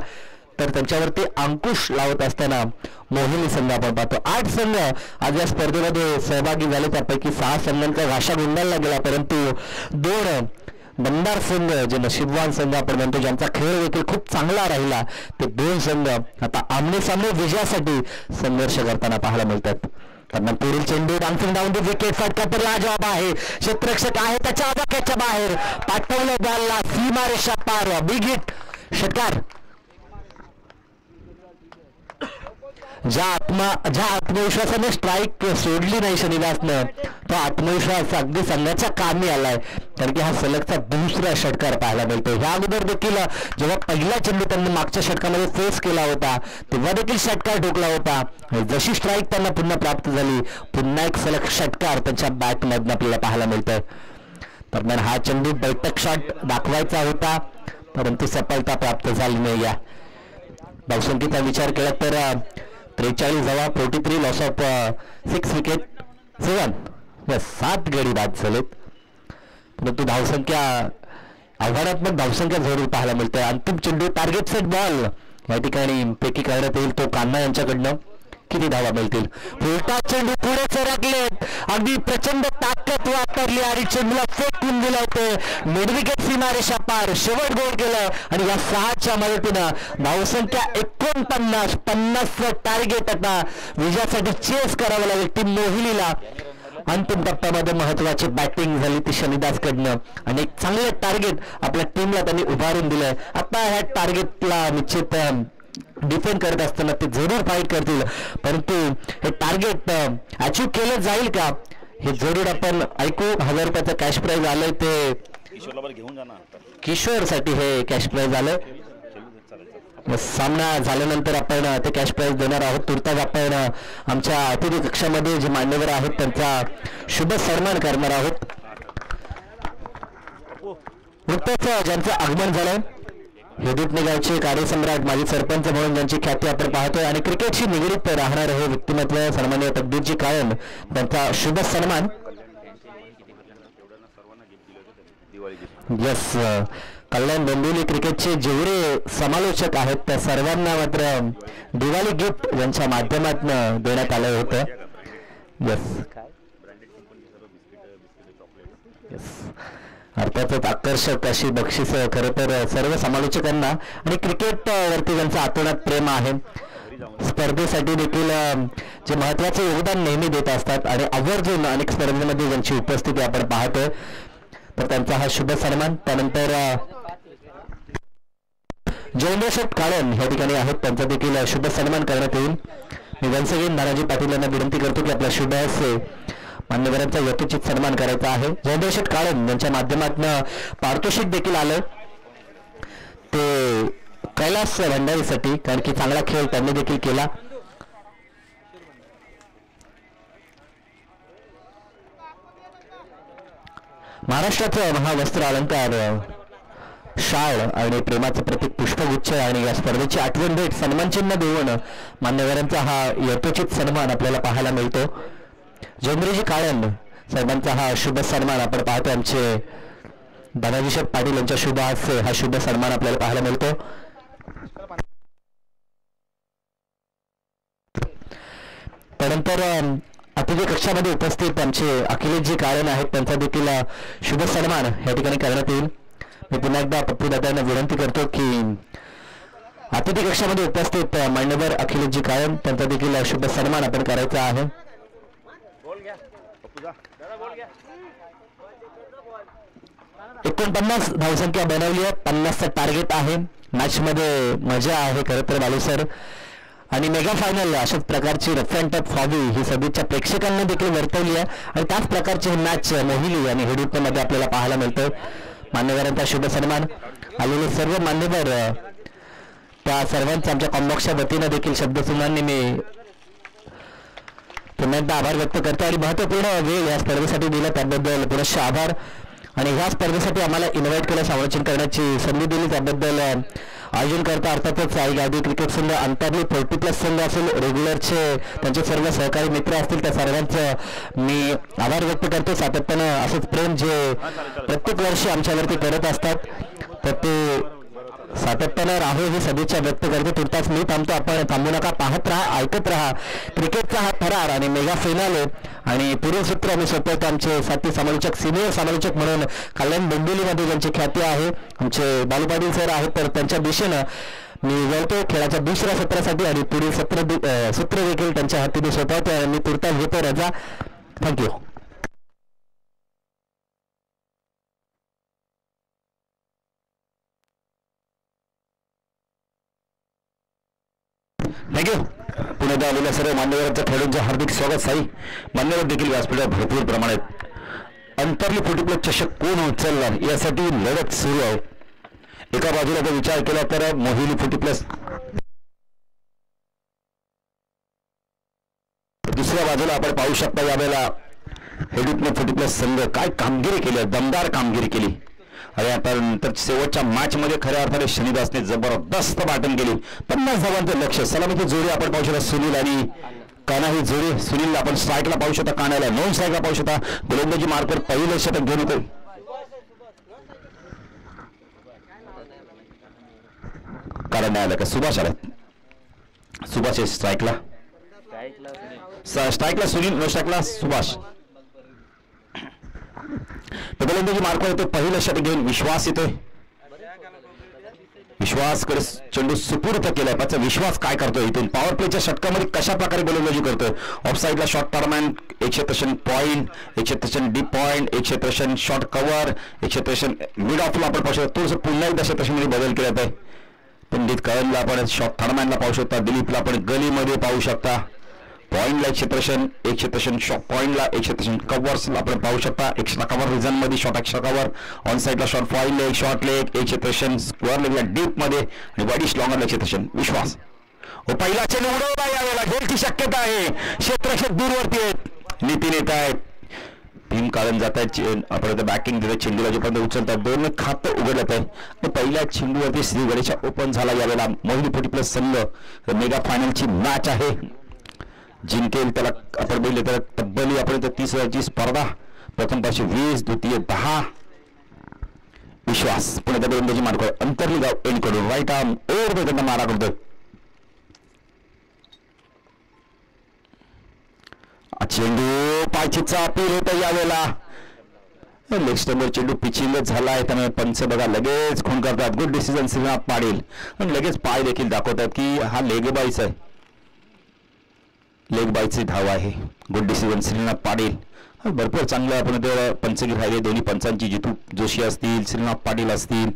तर त्यांच्यावरती अंकुश लावत असताना मोहिनी संघ आपण पाहतो. 8 संघ आज या स्पर्धेमध्ये सहभागी झाले, त्यापैकी 6 संघांचा घाशा गुंडाळला गेला, परंतु 2 दमदार संघ जे नशीबवान संघ आपण म्हणतो, ज्यांचा खेळ देखील खूप चांगला राहिला, ते 2 संघ आता आमने सामने विजयासाठी संघर्ष करताना पाहायला मिळतात. त्यांना पुढील चेंडू डान्सिंग डाऊन दी विकेट. फटका तर लाजवाब आहे. क्षेत्ररक्षक आहे त्याच्या आवाक्याच्या बाहेर, पाठवलं बॉलला सीमारेषा पार. बिग हिट षटकार. ज्या आत्मविश्वासाने स्ट्राईक सोडली नाही शनिदासनं, तो आत्मविश्वास अगदी संघाच्या कामी आलाय, कारण की हा सलगचा 2रा षटकार पाहायला मिळतो. ह्या अगोदर देखील जेव्हा पहिला चेंडू त्यांनी मागच्या षटकामध्ये फेस केला होता, तेव्हा देखील षटकार ठोकला होता. जशी स्ट्राईक त्यांना पुन्हा प्राप्त झाली, पुन्हा एक सलग षटकार त्यांच्या बॅटमधून आपल्याला पाहायला मिळतोय. दरम्यान हा चेंडू बैठक शॉट दाखवायचा होता, परंतु सफलता प्राप्त झाली नाही. या धावसंख्येचा विचार केला तर 43 धावा, 43 लॉस ऑफ 6 विकेट, 7 गडी बाद झालेत. परंतु धावसंख्या आव्हानात्मक धावसंख्या जरूर पाहायला मिळते. अंतिम चेंडू टार्गेट सेट बॉल या ठिकाणी पैकी करण्यात येईल तो कान्हा यांच्याकडनं. किती धावा मिळतील? उलटा चेंडू पुढे सरकलेत, अगदी प्रचंड ताकद वापरली आणि चेंडूला फेकून दिला होतं. मिडविकेट सीमारेषा पार, शेवट गोल केलं आणि या 6च्या मदतीनं धावसंख्या 49, 50 टार्गेट आता विजयासाठी चेस करावं लागेल टीम मोहिनीला. अंतिम टप्प्यामध्ये महत्वाची बॅटिंग झाली ती शनिदासकडनं आणि एक चांगले टार्गेट आपल्या टीमला त्यांनी उभारून दिलंय. आता ह्या टार्गेटला निश्चित डिफेंड करत असताना ते जरूर फाईट करतील, परंतु हे टार्गेट अचीव केलं जाईल का हे जरूर आपण ऐकू. 1000 रुपयाचं कॅश प्राइज आलंय, ते किशोरसाठी हे कॅश प्राइज आलंय. सामना झाल्यानंतर आपण ते कॅश प्राइज देणार आहोत. तुर्तास आपण आमच्या अतिथी कक्षामध्ये जे मान्यवर आहेत त्यांचा शुभ सन्मान करणार आहोत. नुकतंच ज्यांचं आगमन झालंय, हेदुटणे गावचे कार्यसम्राट, माजी सरपंच म्हणून ज्यांची ख्याती आपण पाहतोय आणि क्रिकेटशी निगडीत राहणार हे व्यक्तिमत्व सन्माननीय तकदीरजी कायम, त्यांचा शुभ सन्मान. यस, कल्याण डोंबिवली क्रिकेटचे जेवढे समालोचक आहेत त्या सर्वांना मात्र दिवाळी गिफ्ट यांच्या माध्यमातून देण्यात आलं होतं. अर्थातच आकर्षक अशी बक्षीस खरं तर सर्व समालोचकांना आणि क्रिकेट वरती ज्यांचं आतोनात प्रेम आहे, स्पर्धेसाठी देखील जे महत्वाचे योगदान नेहमी देत असतात आणि आवर्जून अनेक स्पर्धेमध्ये ज्यांची उपस्थिती आपण पाहतोय, तर त्यांचा हा शुभ सन्मान. त्यानंतर जयेंद्रशेठ काळन या ठिकाणी आहेत, त्यांचा देखील शुभ सन्मान करण्यात येईल. मी वन्स अगेन नानाजी पाटील यांना विनंती करतो की आपल्या शुभ हस्ते मान्यवरांचा यथोचित सन्मान करायचा आहे. जयेंद्रशेठ काळन यांच्या माध्यमातून पारितोषिक देखील आलं ते कैलास भंडारीसाठी, कारण की चांगला खेळ त्यांनी देखील केला. महाराष्ट्राचं महावस्त्र अलंकार शाळ आणि प्रेमाचं प्रतीक पुष्पगुच्छ आणि या स्पर्धेची आठवण भेट सन्मानचिन्ह देऊन मान्यवरांचा हा यथोचित सन्मान आपल्याला पाहायला मिळतो. जयेंद्रजी काळन साहेबांचा हा शुभ सन्मान आपण पाहतो. आमचे दादाजी शेठ पाटील यांच्या शुभ हस्ते हा शुभ सन्मान आपल्याला पाहायला मिळतो. त्यानंतर अतिथी कक्षामध्ये उपस्थित आमचे अखिलेशजी काळन आहेत, त्यांचा देखील शुभ सन्मान या ठिकाणी करण्यात येईल. मी पुन्हा एकदा पप्पू दादांना विनंती करतो की अतिथी कक्षामध्ये उपस्थित मान्यवर अखिलेशजी काळन त्यांचा देखील शुभ सन्मान आपण करायचा आहे. 49 धावसंख्या बनवली आहे, 50चं टार्गेट आहे. मॅच मध्ये मजा आहे खरं तर बालू सर. आणि मेगा फायनल अशाच प्रकारची रफ अँड टफ व्हावी ही सदिच्छा प्रेक्षकांना देखील वर्तवली आहे आणि त्याच प्रकारची ही मॅच मोहिली आणि हेडूपमध्ये आपल्याला पाहायला मिळतं. मान्यवरांचा शुभ सन्मान आलेले सर्व मान्यवर त्या सर्वांचा आमच्या कॉम्बॉक्सच्या वतीनं देखील शब्दसुमनांनी मी पुन्हा एकदा आभार व्यक्त करतो आणि महत्त्वपूर्ण वेळ या स्पर्धेसाठी दिला त्याबद्दल पुनश्च आभार. आणि ह्या स्पर्धेसाठी आम्हाला इन्व्हाइट केलं, समालोचन करण्याची संधी दिली त्याबद्दल आयोजन करता अर्थातच आई गादी क्रिकेट संघ, अंतर्ली 40+ संघ असेल, रेग्युलरचे त्यांचे सर्व सहकारी मित्र असतील त्या सर्वांचं मी आभार व्यक्त करतो. सातत्यानं असंच प्रेम जे प्रत्येक वर्षी आमच्यावरती करत असतात तर ते सातत्यानं राहो ही सदिच्छा व्यक्त करते. तुर्तास मी थांबतो, आपण थांबू नका, पाहत राहा, ऐकत राहा. क्रिकेटचा हा थरार आणि मेगा फायनल आणि पुढील सूत्र आम्ही सोपवतो आमचे साथी समालोचक, सिनियर समालोचक म्हणून कल्याण डोंबिवलीमध्ये ज्यांची ख्याती आहे आमचे बालू पाटील सर आहेत, तर त्यांच्या दिशेनं मी वळतो खेळाच्या दुसऱ्या सत्रासाठी आणि पुढील सूत्र देखील त्यांच्या हातीने सोपवतो. मी तुर्तास घेतो रजा. थँक्यू. थँक्यू. पुण्यात आलेल्या सर्व मान्यवरांचं खेळाडूंचं हार्दिक स्वागत. साई मान्यवर देखील व्यासपीठावर भरपूर प्रमाणात. अंतर्ली 40+ चषक कोण उचलणार यासाठी लढत सुरू आहे. एका बाजूला जर विचार केला तर मोहिनी 40+, दुसऱ्या बाजूला आपण पाहू शकता यावेळेला हेडूपने 40+ संघ काय कामगिरी केली, दमदार कामगिरी केली. आणि आता नंतर शेवटच्या मॅच मध्ये खऱ्या अर्थाने शनिदासने जबरदस्त बॅटिंग केली. 50 धावांचं लक्ष. सलामीची जोडी आपण पाहू शकता, सुनील आणि काना ही जोडी. सुनीलला आपण स्ट्राईकला पाहू शकता, कानाला नॉन स्ट्राईकला पाहू शकता. गोलंदाजी मार्कवर पहिलं षटक घेऊन येतो. कारण नाही आलं का सुभाष आला. सुभाष स्ट्राईकला सुनील, नो स्ट्राईकला सुभाष. गोलंदाजी मार्कवर येतो, पहिलं षटक घेऊन विश्वास येतोय. विश्वासकडे चेंडू सुपूर्द केलाय. त्याचा विश्वास काय करतोय इथून पॉवर प्लेच्या षटकामध्ये कशा प्रकारे गोलंदाजी करतोय. ऑफ साईडला short third man 163 point, 163 deep point, 163 short cover, 163 mid ऑफला आपण पाहू शकतो. थोडंसं पुन्हा एकदा 163 बदल केला आहे. पंडित कळनला आपण शॉर्ट थर्मॅनला पाहू शकता, दिलीपला आपण गलीमध्ये पाहू शकता. पॉईंटला 163 शॉर्ट पॉईंटला 163 कव्हर्सला आपण पाहू शकता. एक्स्ट्रा कव्हर रिझन मध्ये शॉर्ट एक्स्ट्रा कव्हर, ऑन साईडला short fine leg, short leg 163 square लेगला डीप मध्ये आणि वाईडिश लॉंगरला 163 विश्वास. पहिला चेंडू उडवला यावेळेला घेलची शक्यता आहे. क्षेत्ररक्षक दूरवरती आहेत, नितीन येत आहेत, भीम काळन जात आहेत. आपण बॅकिंग देतात चेंडूला जोपर्यंत उचलतात. दोन खातं उघडत आहे. पहिल्या चेंडूवरती श्री गणेशा ओपन झाला यावेळेला. मोहिनी 40+ संघ मेगा फायनलची मॅच आहे, जिंकेल त्याला आपण बोलले तर तब्बल आपण 30,000ची स्पर्धा. प्रथम पाचशे 20, द्वितीय 10 विश्वास. पुण्याच्या गोलंदाजी मार्कवर अंतर्ली गाव एंड करून राईट आर्म ओव्हर त्यांना मारा करतोय. चेंडू पायचीचा अपील होता यावेळेला. लेग स्टंपवर चेंडू पिचिंग झालाय, त्यामुळे पंच बघा लगेच खून करतात. Good decision Shrinath Patil. आणि लगेच पाय देखील दाखवतात की हा लेग बाईच आहे, लेग बाईची धाव आहे. Good decision Shrinath Patil. भरपूर चांगलं आपण ते पंचगी राहिले. दोन्ही पंचांची, जितू जोशी असतील, श्रीनाथ पाटील असतील.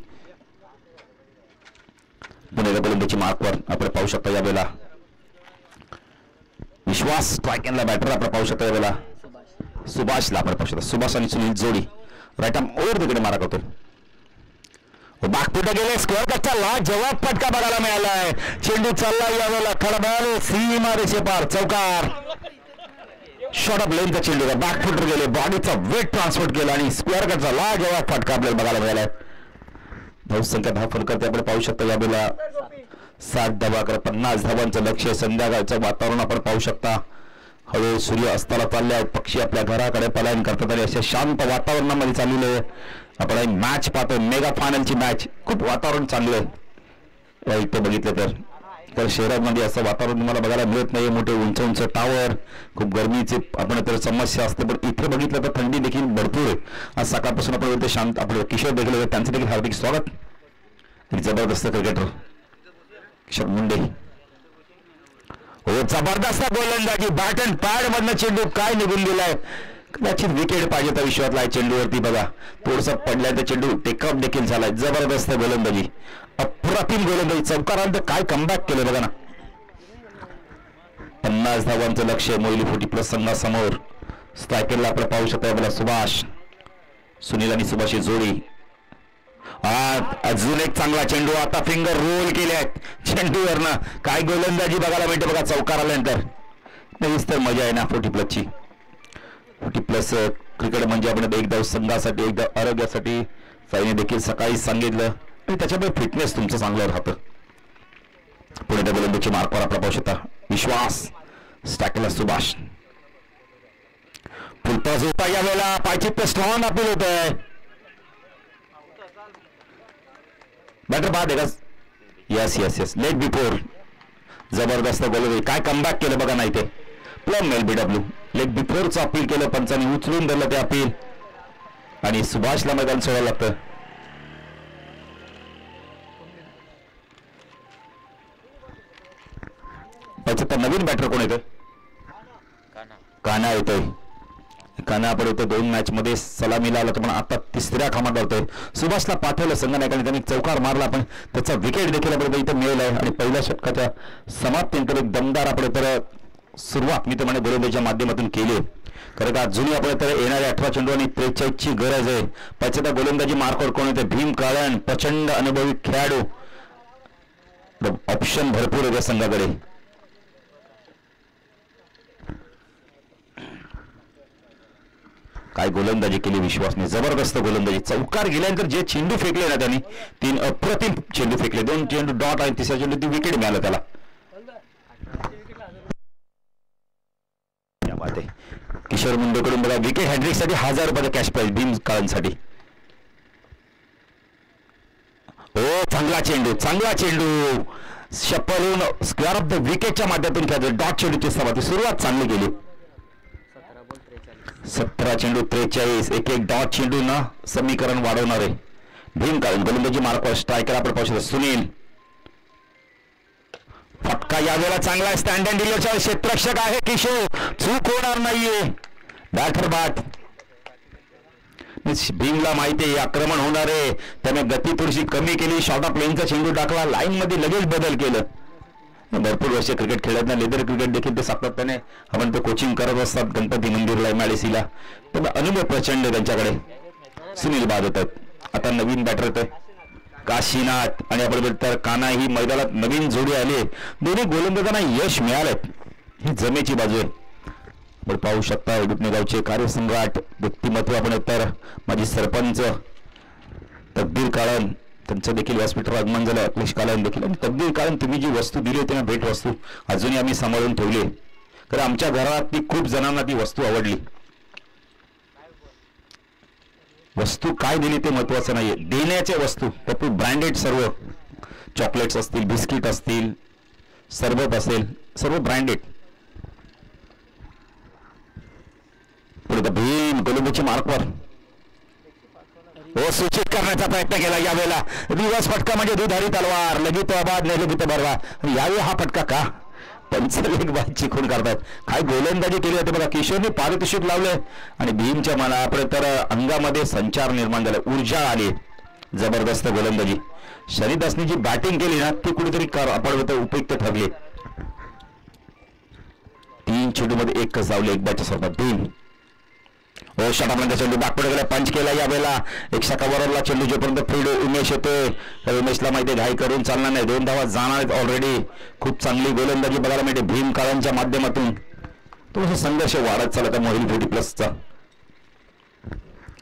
पुण्याच्या गोलंदाजी मार्कवर आपण पाहू शकता यावेळेला विश्वास. स्ट्रायकरला बॅटर आपण पाहू शकता यावेळेला सुभाषला आपण पाहू शकता. सुभाष आणि सुनील जोडी राईट आर्म ओव्हर तिकडे मारा करतो. बागपुटे गेले स्क्वेअर कच्चा जवाब फटका बघायला मिळालाय. चेंडू चालला यावेळेला खडबड सीमा रेषे पार चौकार. शॉर्ट ऑफ लेनचा चेंडू बॅकफुटर गेले, बॉडीचा वेट ट्रान्सफर केला आणि स्क्वेअर कटचा लाजवाब फटका आपल्याला बघायला मिळाला. धावसंख्या 10 फलकात आपण पाहू शकता. यावेळेला 7 धावा 50 धावांचं लक्ष्य. संध्याकाळचं वातावरण आपण पाहू शकता. हळू सूर्य अस्ताला चालले आहेत, पक्षी आपल्या घराकडे पलायन करतात आणि अशा शांत वातावरणामध्ये चाललेलं आहे. आपण मॅच पाहतोय, मेगा फायनलची मॅच. खूप वातावरण चांगलं आहे इथे बघितलं तर शहरामध्ये असं वातावरण तुम्हाला बघायला मिळत नाही. मोठे उंच उंच टावर, खूप गरमीची आपण तर समस्या असते, पण इथे बघितलं तर थंडी देखील भरपूर आहे. आज सकाळपासून आपण इथे शांत आपले किशोर देखील, त्यांचं देखील हार्दिक स्वागत. जबरदस्त क्रिकेटर किशोर मुंडे. हो, जबरदस्त गोलंदाजी, बॅट अँड पॅड मधनं चेंडू काय निघून गेलाय. कदाचित विकेट पाहिजे त्या विश्वातला आहे चेंडूवरती. बघा थोडंसं पडलाय तर चेंडू टेकअप देखील झालाय. जबरदस्त गोलंदाजी, अप्रतिम गोलंदाजी. चौकारांत काय कमबॅक केलं बघा ना. 50 धावांचं लक्ष्य मोहिली 40+ संघासमोर. स्ट्रायकरला आपण पाहू शकतो मला सुभाष, सुनील आणि सुभाषची जोडी. अजून एक चांगला चेंडू. आता फिंगर रोल केले आहेत चेंडूवरनं. काय गोलंदाजी बघायला मिळते बघा चौकार आल्यानंतर. नाहीच तर मजा आहे ना 40+ची. 40+ क्रिकेट म्हणजे आपण एकदा संघासाठी, एकदा आरोग्यासाठी. साईने देखील सकाळी सांगितलं आणि त्याच्यामुळे फिटनेस तुमचं चांगलं राहतं. पुढे त्या गोलंदाजी मार्कवर आपला पाहू शकता विश्वास. स्टॅकला सुभाष. फुलटॉस होता यावेळेला. पायचित स्ट्रॉंग अपील होत आहे. बॅटर बाद आहे का? Yes yes yes, leg before. जबरदस्त गोलंदाजी, काय कमबॅक केलं बघा ना. इथे प्लम LBW लेग बिफोरचं अपील केलं पंचांनी, उचलून धरलं ते अपील आणि सुभाषला मैदान सोडायला लागतं. तर नवीन बॅटर कोण येतोय? काना येतोय. काना आपण येतो 2 मॅच मध्ये सलामीला आला, पण आता 3ऱ्या खामात होतोय. सुभाषला पाठवलं संघनायकाने, त्यांनी चौकार मारला, पण त्याचा विकेट देखील आपण इथं मिळेल आहे. आणि पहिल्या षटकाच्या समाप्तीनंतर एक दमदार आपण तर सुरुवात मी तर म्हणे गोलंदाजीच्या माध्यमातून केली. कारण का जुनी आपण तर येणारे 18 चेंडू आणि 43ची गरज आहे. पाचव्या गोलंदाजी मार्कवर कोण येते? भीम काळण, प्रचंड अनुभवी खेळाडू. ऑप्शन भरपूर आहे संघाकडे. काय गोलंदाजी केली विश्वासने, जबरदस्त गोलंदाजी. चौकार गेल्यानंतर जे चेंडू फेकले ना त्यांनी, 3 अप्रतिम चेंडू फेकले. 2 चेंडू डॉट आणि 3रा चेंडू ती विकेट मिळालं त्याला. किशोर मुंडेकडून बघा विकेट हॅट्रिक साठी 1000 रुपये कॅश प्राइज भीम काळांसाठी. हो, चांगला चेंडू, चांगला चेंडू. शप्पल होऊन स्क्वेअर ऑफ द विकेटच्या माध्यमातून खेळतो. डॉट चेंडूची सुरुवात चांगली केली. 17 चेंडू 43. एक डॉट चेंडू ना समीकरण वाढवणार आहे भीम काळन. गोलंदाजी मार्कवर स्ट्रायकर आपण पाहू शकतो सुनील. फटका यावेळेला चांगला आहे. स्टँड अँड डिलिव्हरच्या क्षेत्ररक्षक आहे किशोर, चूक होणार नाहीये. बॅटर बाद. भीमला माहिती आहे आक्रमण होणार आहे, त्याने गती थोडीशी कमी केली. शॉर्ट ऑफ लेनचा चेंडू टाकला, लाईन मध्ये लगेच बदल केलं. भरपूर वर्ष क्रिकेट खेळत ना, लेदर क्रिकेट देखील ते सातत्याने आपण ते कोचिंग करत असतात गणपती मंदिरला MIDCला. पण अनुभव प्रचंड त्यांच्याकडे. सुनील बाद होतात. आता नवीन बॅटर येतोय काशीनाथ आणि आपण तर काना ही मैदानात नवीन जोडी आली. दोन्ही गोलंदाजांना यश मिळालं, ही जमेची बाजू आहे. आपण पाहू शकता उडुपणे गावचे कार्यसम्राट व्यक्तिमत्व. आपण तर माझी सरपंच तकदीर काळन, त्यांचं देखील व्यासपीठावर आगमन झालं. अखिलेश कालन देखील. आणि तकदीर काळन तुम्ही जी वस्तू दिली होती ना, भेट वस्तू, अजूनही आम्ही सांभाळून ठेवली. कारण आमच्या घरात ती खूप जणांना ती वस्तू आवडली. वस्तू काय दिली ते महत्वाचं नाहीये, देण्याच्या वस्तू. भरपूर ब्रँडेड, सर्व चॉकलेट्स असतील, बिस्किट असतील, सरबत असेल, सर्व ब्रँडेड. पुढे भीम गोलंदाजी मार्कवर सूचित करण्याचा प्रयत्न केला. यावेळेला रिव्हर्स फटका म्हणजे दुधारी तलवार. लगेच आबाद नाही लगेच बरवा. यावेळी हा फटका का पंचलेग बाद चिखून करतात. काय गोलंदाजी केली होती बघा. किशोरने पारितोषिक लावले आणि भीमच्या मनाकडे तर अंगामध्ये संचार निर्माण झाला, ऊर्जा आली. जबरदस्त गोलंदाजी. शनिदासनी जी बॅटिंग केली ना, ती कुठेतरी आपण उपयुक्त ठरली. 3 चेंडूमध्ये 1 कस लावले, 1 बॅटच्या स्वतः भीम. हो, षटकांचा चेंडू बॅकपुढे गेला, पंच केला. यावेळेला एक शकावरला चेंडू जोपर्यंत फील्ड उमेश येतोय, उमेशला माहिती घाई करून चालणार नाही. 2 धावा जाणार आहेत ऑलरेडी. खूप चांगली गोलंदाजी बघायला मिळते भीम काळांच्या माध्यमातून. तो संघर्ष वाढत चालला मोहिल 40+चा.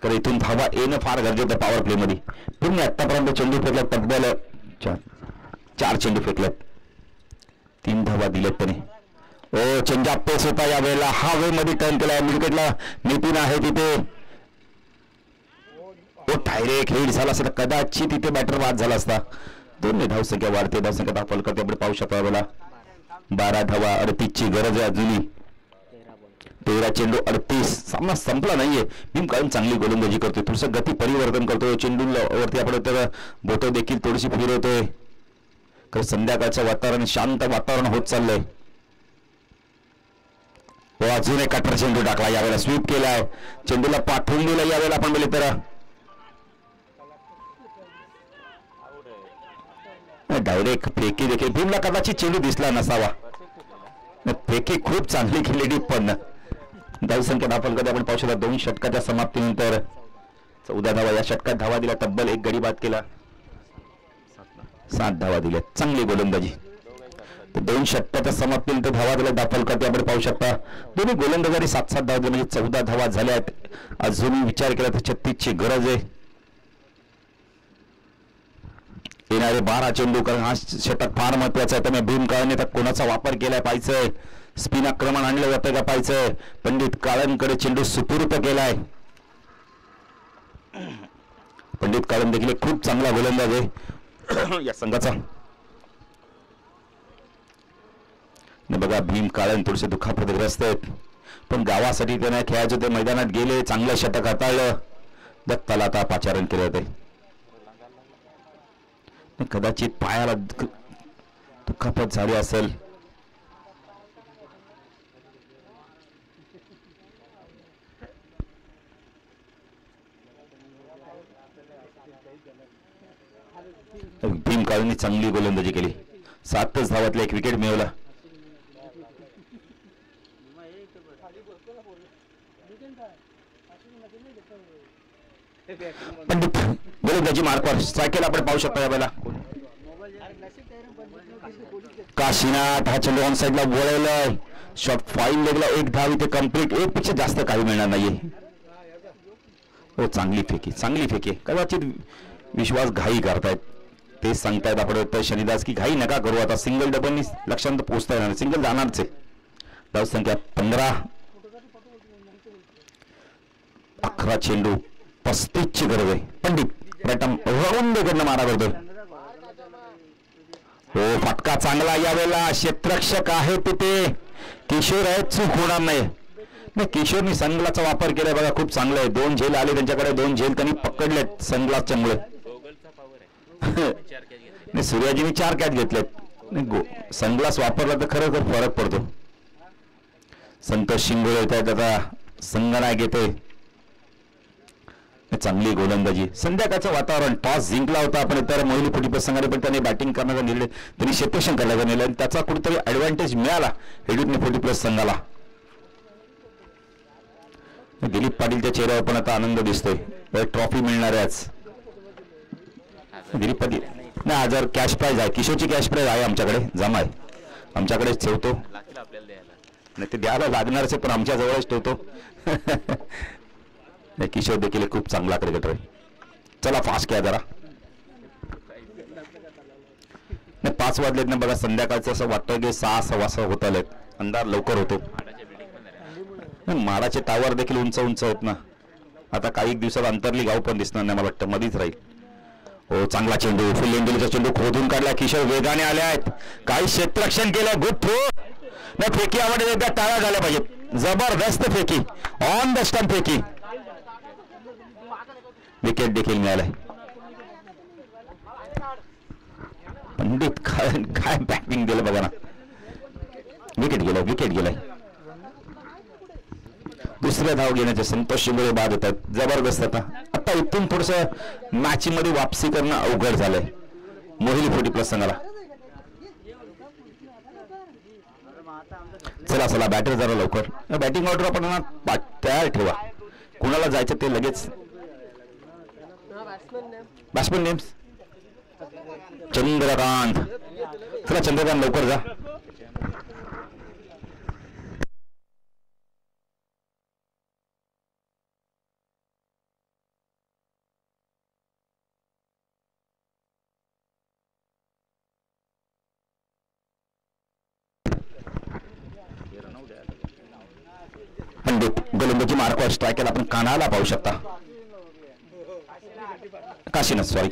तर इथून धावा येणं फार गरजेचं पॉवर प्ले मध्ये. पूर्ण आतापर्यंत चेंडू फेकला तब्बल 4 चेंडू फेकलेत, 3 धावा दिलेत त्याने. ओ चेंजअप पेस होता या वेळेला, हवेमध्ये टर्न केला. विकेटला नितीन आहे तिथे. तो डायरेक्ट हिट झाला असता कदाचित तिथे बॅटर बाद झाला असता. 2 धावसंख्या वाढते, धावसंख्या दाखल करते आपण पाहू शकता. वेळेला 12 धावा, 38ची गरज आहे अजूनही. 13 चेंडू 38. सामना संपला नाहीये. भीम काळन चांगली गोलंदाजी करतोय, थोडस गती परिवर्तन करतोय. चेंडू वरती आपण तर बोट देखील थोडीशी फिरवतोय. कारण संध्याकाळचं वातावरण शांत वातावरण होत चाललंय. अजून एक 18 चेंडू टाकला, यावेळेला स्वीप केलाय, चेंडूला पाठवून दिला यावेळेला आपण बोलले तर. डायरेक्ट फेकी देखील भीमला कदाचित चेंडू दिसला नसावा. फेकी खूप चांगली केलेली, पण धावसंख्या दाखल करते आपण पाहू शकता. 2 षटकाच्या समाप्तीनंतर 14 धावा. या षटकात धावा दिला, तब्बल 1 गडी बाद केला, 7 धावा दिल्या. चांगली गोलंदाजी. 2 षटकाच्या समाप्तीनंतर धावा दिला दाखल करते आपण पाहू शकता. दोन्ही गोलंदाजांनी 7-7 धावा दिल्या, म्हणजे 14 धावा झाल्या आहेत. अजूनही विचार केला तर 36ची गरज आहे. येणारे 12 चेंडू, कारण हा षटक फार महत्वाचा आहे. त्यामुळे भीम काळने तर कोणाचा वापर केलाय पाहायचंय. स्पिन आक्रमण आणलं जातं का पाहायचंय. पंडित काळनकडे चेंडू सुपूर्द केलाय. पंडित काळन देखील खूप चांगला गोलंदाज आहे या संघाचा. बघा भीम काळन थोडेसे दुखापतग्रस्त आहेत, पण गावासाठी त्यांना खेळायचं ते मैदानात गेले, चांगलं षटक हाताळलं. दत्ताला आता पाचारण केले होते. कदाचित पायाला दुखापत झाली असेल. भीम काळनी चांगली गोलंदाजी केली, 7च धावातले 1 विकेट मिळवला. पंडित गोलंदाजी मार्कवर स्ट्रायकेला आपण पाहू शकतो. यावेळेला काशीनाथ हा चेंडू ऑन साईडला वळवलाय. शॉट फाईन लेगला 1 धाव इथे कंप्लीट. 1 पेक्षा जास्त काही मिळणार नाहीये. हो चांगली फेकी, चांगली फेकी. कदाचित विश्वास घाई करतायत, ते सांगतायत आपण शनिदास की घाई नका करू, आता सिंगल डबलनी लक्षांत पोहोचता येणार, सिंगल जाणारच आहे. धावसंख्या 15. 11 चेंडू 35ची गरज आहे. पंडित प्रथम राऊंड कडनं मारा करतोय. हो फटका चांगला यावेळेला. क्षेत्ररक्षक आहे तिथे किशोर आहे, चूक होणार नाही. किशोरनी सनग्लासचा वापर केलाय बघा, खूप चांगलं आहे. 2 झेल आले त्यांच्याकडे, 2 झेल त्यांनी पकडलेत सनग्लासच्या मुळे. सूर्याजीने 4 कॅच घेतलेत. सनग्लास वापरला तर खरंच फरक पडतो. संतोष शिंगोळे येत आहेत आता, संगनायक येते. चांगली गोलंदाजी. संध्याकाळचं वातावरण, टॉस जिंकला होता आपण इतर मोहिनी 40+ संघाने, पण त्याने बॅटिंग करण्याचा निर्णय, त्यांनी क्षेत्ररक्षण करण्याचा निर्णय, आणि त्याचा कुठेतरी ऍडव्हान्टेज मिळाला हेडून 40+ संघाला. दिलीप पाटीलच्या चेहऱ्यावर पण आता आनंद दिसतोय. ट्रॉफी मिळणार आहे आज दिलीप पाटील. नाही आज कॅश प्राइज आहे, किशोरची कॅश प्राइज आहे आमच्याकडे, जमा आहे, आमच्याकडेच ठेवतो. नाही ते द्यायला लागणारच आहे, पण आमच्या जवळच ठेवतो. किशोर देखील खूप चांगला क्रिकेटर आहे. चला फास्ट घ्या जरा. नाही 5 वाजलेत ना बघा, संध्याकाळचं असं वाटतं की 6-6:15 होत आलेत, अंधार लवकर होतो. माडाचे टावर देखील उंच उंच होत ना. आता काही दिवसात अंतरली गाव पण दिसणार नाही मला वाटतं, मध्येच राहील. हो चांगला चेंडू, फुल इंडुलीचा चेंडू खोदून काढला. किशोर वेगाने आले आहेत, काही क्षेत्ररक्षण केलं, गुड थ्रो. नाही फेकी आवडते, त्या टाळ्या झाल्या पाहिजेत. जबरदस्त फेकी, ऑन द स्टंप फेकी. विकेट देखील मिळालाय. पंडित काय बॅटिंग दिलं बघा ना. विकेट गेलाय, विकेट गेलाय. दुसऱ्या धाव घेण्याचे संतोष शिंगोळे बाद होतात. जबरदस्त. आता इथून थोडस मॅच मध्ये वापसी करणं अवघड झालंय मोहिनी 40+ संघाला. चला चला बॅटर जरा लवकर, बॅटिंग ऑर्डर आपण तयार ठेवा. कुणाला जायचं ते लगेच. Batsman names Chandrakant. चला चंद्रकांत लवकर जा. पंडित गोलंदाजी मार्कवर स्ट्राईक केला, आपण कानाला पाहू शकता. काशीनाथ सॉरी,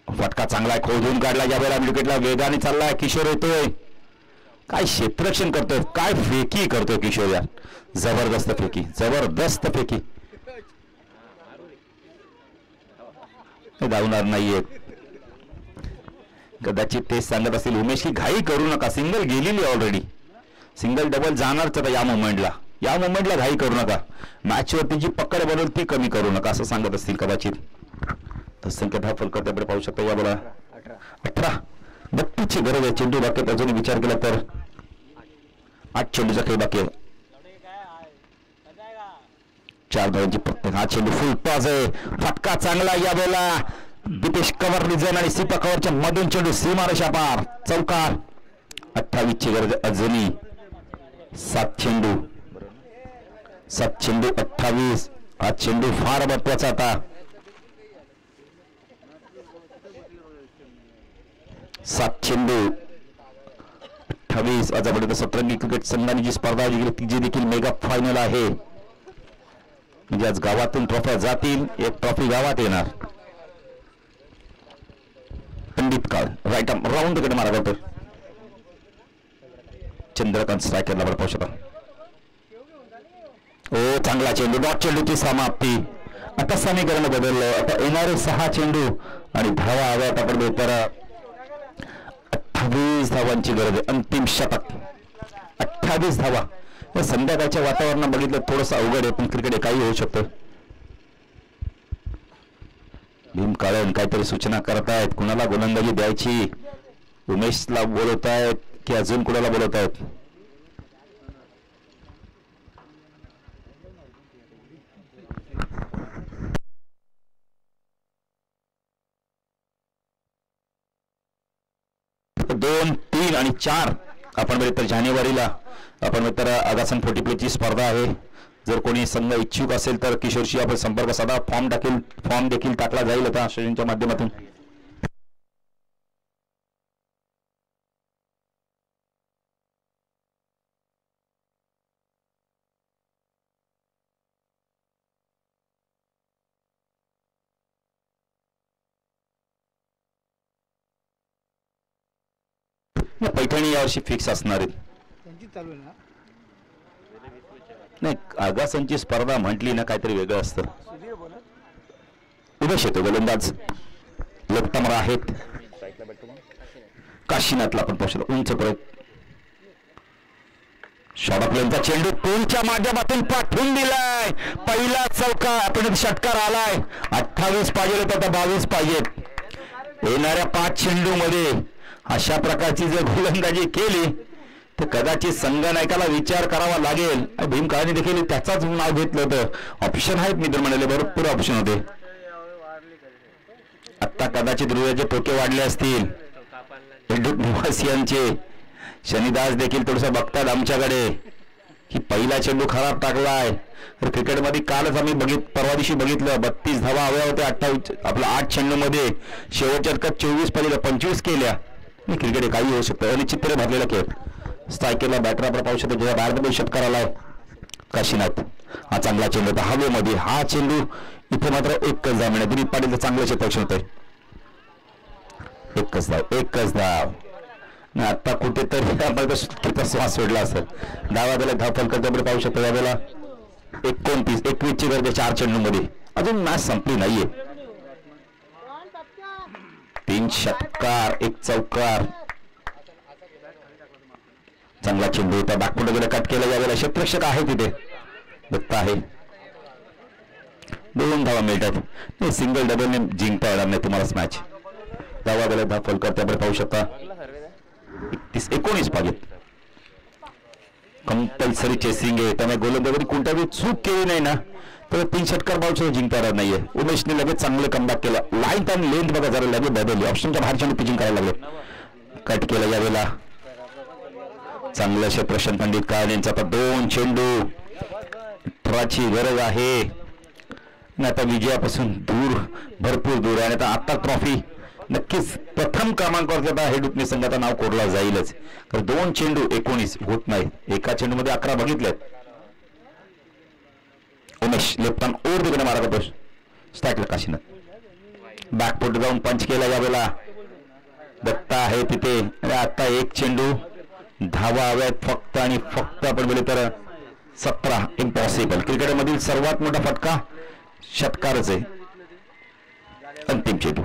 फटका चांगला खोदून काढला यावेळेला विकेटला, वेगाने चाललाय किशोर, येतोय काय क्षेत्ररक्षण करतोय, काय फेकी करतोय किशोर यार, जबरदस्त फेकी, जबरदस्त फेकी. धावणार नाहीये, कदाचित तेच सांगत असतील उमेश की घाई करू नका, सिंगल गेलेली ऑलरेडी, सिंगल डबल जाणारच आता या मोमेंटला घाई करू नका, मॅचवरती जी पकड बनवली ती कमी करू नका असं सांगत असतील कदाचित. तर संख्या हा फलकर्त्याकडे पाहू शकता या बोला 18 32ची गरज आहे. चेंडू बाकी अजून विचार केला तर 8 चेंडूचा खेळ बाकी आहे, 4 धावांची प्रत्येक. हा चेंडू फुल टॉस आहे, फटका चांगला या वेळेला, दिपेश कव्हर रिझन आणि सीपा कव्हरच्या मधून चेंडू सीमारेषा पार, चौकार. 28ची गरज अजूनही, 7 चेंडू 28. हा चेंडू फार महत्वाचा आता, 7 चेंडू 28. आजपर्यंत सतरंगी क्रिकेट संघाने जी स्पर्धा जिंकली ती देखील मेगा फायनल आहे, म्हणजे आज गावातून ट्रॉफ्या जातील, एक ट्रॉफी गावात येणार. पंडित काळ राईट आर्म राऊंड कडे मारा करतो, चंद्रकांत स्ट्रायकरला बरं पाहू शकता. ओ चांगला चेंडू, डॉट चेंडूची समाप्ती. आता समीकरण बदललं, आता येणारे 6 चेंडू आणि धावा हव्या आपण तर 28 धावांची गरज आहे, अंतिम शतक 28 धावा. संध्याकाळच्या वातावरणात बघितलं थोडंसं अवघड आहे, पण क्रिकेट काही होऊ शकतं. भीम काळन काहीतरी सूचना करतायत, कुणाला गोलंदाजी द्यायची, उमेशला बोलवत आहेत की अजून कुणाला बोलवत आहेत. दोन 3 आणि 4 आपण तर जानेवारीला आपण तर आगासन 40 स्पर्धा आहे. जर कोणी संघ इच्छुक असेल तर किशोरशी आपण संपर्क साधा, फॉर्म देखील टाकला जाईल आता आश्रयांच्या माध्यमातून. पैठणी यावर्षी फिक्स असणार आहे, नाही आगासांची स्पर्धा म्हटली ना काहीतरी वेगळं असतं. उमेश येतो गोलंदाज, लोकतमरा आहेत, काशीनाथला आपण पाहू शकतो उंच परत, शॉर्ट ऑफ लेनचा चेंडू पूलच्या माध्यमातून पाठवून दिलाय, पहिला चौका आपण षटकार आलाय. 28 पाहिजे होता, आता 22 पाहिजेत. येणाऱ्या 5 चेंडू मध्ये अशा प्रकारची जर गोलंदाजी केली तर कदाचित संघनायकाला विचार करावा लागेल. भीम काळाने देखील त्याचाच नाव घेतलं होतं, ऑप्शन आहेत मित्र म्हणाले, भरपूर ऑप्शन होते. आता कदाचित हृदयाचे टोके वाढले असतील निवासियांचे. शनिदास देखील थोडस बघतात आमच्याकडे की पहिला चेंडू खराब टाकलाय. तर क्रिकेटमध्ये कालच आम्ही परवा दिवशी बघितलं 32 धावा हव्या होत्या 28 आपल्या 8 चेंडू मध्ये, शेवटच्या षटकात 24 पाहिजे 25 केल्या. क्रिकेट काही होऊ शकतं, अनिश्चित भरलेला खेळ. स्ट्रायकरला बॅटर आपण पाहू शकतो, जेव्हा बाहेर षटकार आलाय काशीनाथ. हा चांगला चेंडू होता हवेमध्ये, हा चेंडू इथे मात्र एकच धाव मिळाली. दिलीप पाटीलचं चांगलं क्षेत्ररक्षण होतंय, एकच धाव. आता कुठेतरी आपण श्वास सोडला असेल. धावा दिला, धाव फलकर्त्याकडे पाहू शकतो यावेळेला 29-21ची गरज 4 चेंडू मध्ये, अजून मॅच संपली नाहीये. 3 षटकार 1 चौकार. चांगला चेंडू होता, बॅकफुट गेला, कट केला यावेळेला. क्षेत्ररक्षक आहे तिथे, दत्त आहे. 2 धावा मिळतात, सिंगल डबलने जिंकता येणार नाही तुम्हाला मॅच. धावा गेला, धाव फलकर्त्याकडे पाहू शकता 31-19 पाहिजेत. कंपल्सरी चेसिंग आहे, त्यामुळे गोलंदाजी कोणत्याही चूक केली नाही ना तर 3 षटकार पाहू जिंकता येणार नाहीये. उमेशने लगेच चांगले कमबॅक केला, लाईन आणि लेंथ बघा जरा लगेच बदलली, ऑप्शनच्या बाहेर चेंडू पिचिंग करायला लागले. कट केलं यावेळेला, चांगलं क्षेत्ररक्षण पंडित काळ यांचा. आता 2 चेंडू 18ची गरज आहे. आता विजयापासून दूर, भरपूर दूर आहे. आता ट्रॉफी नक्कीच प्रथम क्रमांकावरती आता हेडूतने संघाचं नाव कोरला जाईलच. तर 2 चेंडू 19 होत नाही. एका चेंडूमध्ये 11 बघितलेत. उमेश लेफ्ट आर्म ओव्हर तिकडे मारा करतो स्ट्राईकला काशीनाथ बॅकफुट जाऊन पंच केला यावेळेला. दत्ता आहे तिथे आणि आता 1 चेंडू धावा हव्यात फक्त आणि फक्त आपण बोलले तर 17. इम्पॉसिबल. क्रिकेटमधील सर्वात मोठा फटका षटकारच आहे. अंतिम चेंडू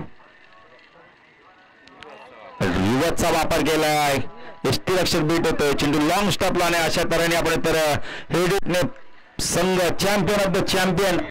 रिव्हर्सचा वापर केलाय. एसटी लक्षात बीट होतोय. चेंडू लॉंग स्टॉपला आणि अशा तऱ्हेने आपण तर हेडूटने संघ चॅम्पियन ऑफ द चॅम्पियन